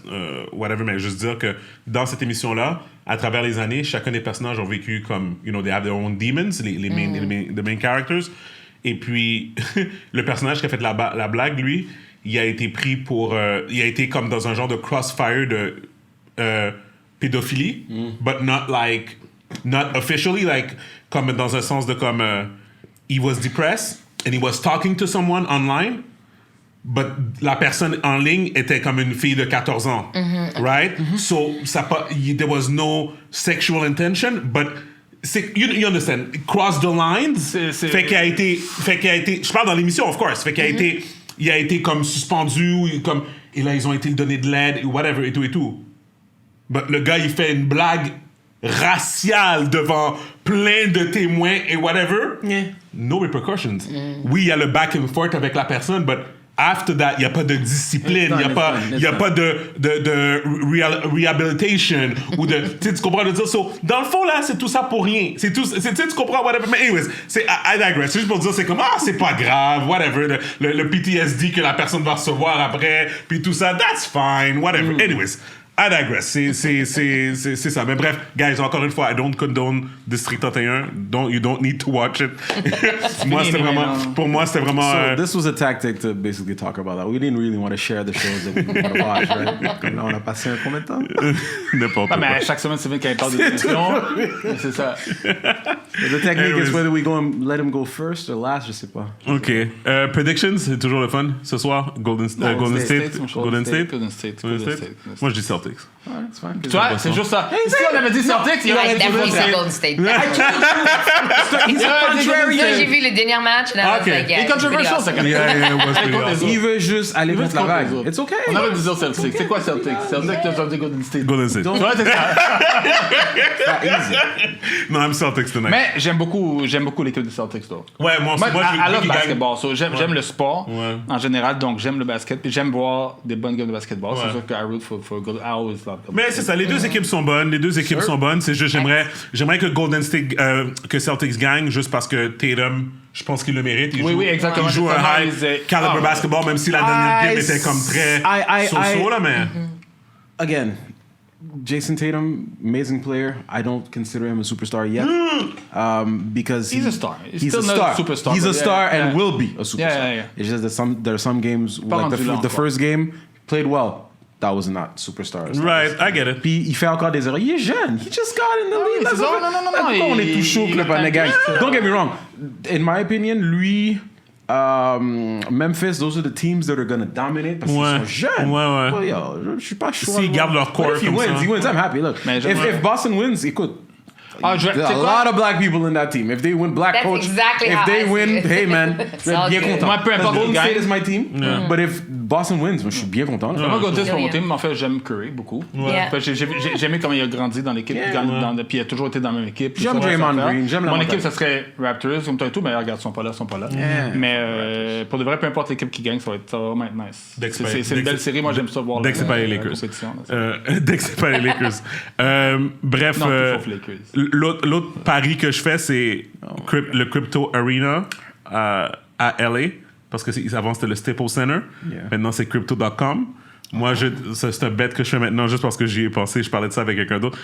whatever, mais juste dire que dans cette émission-là, à travers les années, chacun des personnages ont vécu comme, you know, they have their own demons, the main characters. Et puis, le personnage qui a fait la blague, lui, il a été pris pour... il a été comme dans un genre de crossfire de pédophilie, but not officially, like, comme dans un sens de comme... he was depressed and he was talking to someone online, but la personne en ligne était comme une fille de 14 ans, right? So, there was no sexual intention, but... You understand? Cross the lines. Fait qu'il a été... Je parle dans l'émission, of course. Fait qu'il a été comme suspendu, comme... Et là, ils ont été donner de l'aide, whatever, et tout. But le gars, il fait une blague raciale devant plein de témoins et whatever. No repercussions. Oui, il y a le back and forth avec la personne, but after that, il n'y a pas de discipline, il n'y a pas de rehabilitation ou de... Tu comprends de dire? So, dans le fond, là, c'est tout ça pour rien. Tu comprends, whatever. Mais anyways, I digress. C'est juste pour dire, c'est comme, c'est pas grave, whatever. Le PTSD que la personne va recevoir après, puis tout ça, that's fine, whatever. Anyways, I digress. C'est ça. Mais bref, guys, encore une fois, I don't condone District 31. You don't need to watch it. Pour moi, c'était vraiment...
So this was a tactic to basically talk about that. We didn't really want to share the shows that we want to watch, right? Comme là, on a passé combien de temps?
N'importe quoi.
Mais chaque semaine, c'est vrai qu'il parle de l'émission. C'est ça.
The technique is whether we go and let him go first or last, je sais pas.
OK. Predictions, c'est toujours le fun. Ce soir, Golden State.
Golden State.
Moi, je dis Celtics.
It's fine.
Tu vois, c'est juste ça. Si on avait dit Celtics, il aurait dit
Golden State. J'ai vu le dernier match.
Et controversial, ça quand même.
Il veut juste aller contre la vague. It's okay.
On avait dit Celtics. C'est quoi Celtics? Celtics, tu as dit Golden State.
Golden State.
Tu vois, c'est ça.
Non, I'm Celtics tonight.
Mais j'aime beaucoup l'équipe des Celtics, toi.
Ouais, moi
I love basketball. So j'aime le sport en général, donc j'aime le basket. Puis j'aime voir des bonnes games de basketball. C'est sûr que I root for good. I always love.
Mais c'est ça, les deux équipes sont bonnes. C'est juste, j'aimerais que Golden State, que Celtics gagne, juste parce que Tatum, je pense qu'il le mérite.
Oui, exactement.
Il joue un high caliber basketball, même si la dernière game était comme très so-so, là, mais...
Again, Jason Tatum, amazing player. I don't consider him a superstar yet, because
he's a star.
He's still not a superstar. He's a star and will be a superstar.
Yeah.
It's just that there are some games, like the first game, played well. That was not superstar.
Right, I get it.
Puis il fait encore des erreurs. Il est jeune. He just got in the league.
Non.
On est tout chaud, le Panagag. Don't get me wrong. In my opinion, lui, Memphis, those are the teams that are going to dominate parce qu'ils sont jeunes.
Ouais.
Well, yo, je suis pas chaud.
S'ils gardent leur corps
if he wins, I'm happy. Look, if Boston wins, écoute, there's a lot of black people in that team. If they win, black coach.
Exactly
if they win, hey man, je suis bien content.
Moi, peu importe
Golden
qui gagne.
State is my team. But if Boston wins, moi, je suis bien content.
Moi, Golden State, c'est mon team. En fait, j'aime Curry beaucoup. J'ai aimé comment il a grandi dans l'équipe. Puis il a toujours été dans la même équipe.
J'aime Draymond Green.
Mon équipe, ça serait Raptors, comme toi et tout. Mais regarde, ils sont pas là. Mais pour de vrai, peu importe l'équipe qui gagne, ça va vraiment être nice. C'est une belle série. Moi, j'aime ça voir
la compétition. Dès que c'est pas les Lakers. Bref, l'autre pari que je fais, c'est le Crypto Arena à LA, parce que avant c'était le Staples Center. Maintenant c'est crypto.com. Moi, c'est un bet que je fais maintenant juste parce que j'y ai pensé. Je parlais de ça avec quelqu'un d'autre.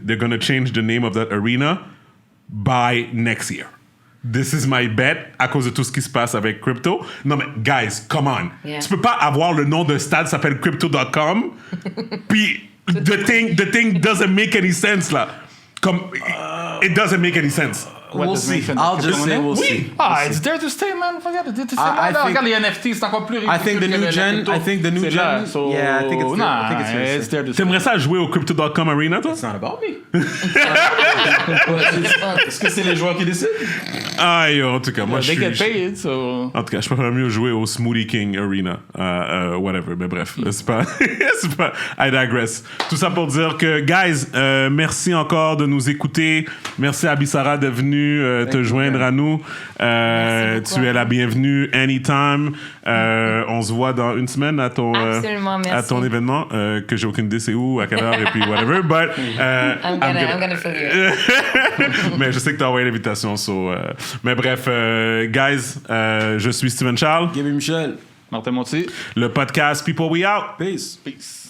They're gonna change the name of that arena by next year. This is my bet à cause de tout ce qui se passe avec crypto. Non mais guys, come on. Tu peux pas avoir le nom d'un stade qui s'appelle crypto.com puis the thing doesn't make any sense là. Comme it doesn't make any sense.
We'll see. I'll just say we'll see.
It's there to stay, man. Forget it. Regarde les NFT, c'est encore plus ridicule.
I think the new gen. Yeah, I think it's there to stay.
T'aimerais ça jouer au Crypto.com Arena, toi?
It's not about me. Est-ce que c'est les joueurs qui décident?
En tout cas, moi,
they get paid, so...
En tout cas, je préfère mieux jouer au Smoothie King Arena. Whatever, mais bref, c'est pas... I digress. Tout ça pour dire que, guys, merci encore de nous écouter. Merci à Abisara d'être venu te joindre à nous. Tu es la bienvenue anytime. On se voit dans une semaine à ton événement, que j'ai aucune idée c'est où, à quelle heure, et puis whatever. But,
I'm gonna fill you.
Mais je sais que tu as envoyé l'invitation. Mais bref, guys, je suis Steven Charles.
Gaby Michel.
Martin Monti.
Le podcast People We Out.
Peace.
Peace.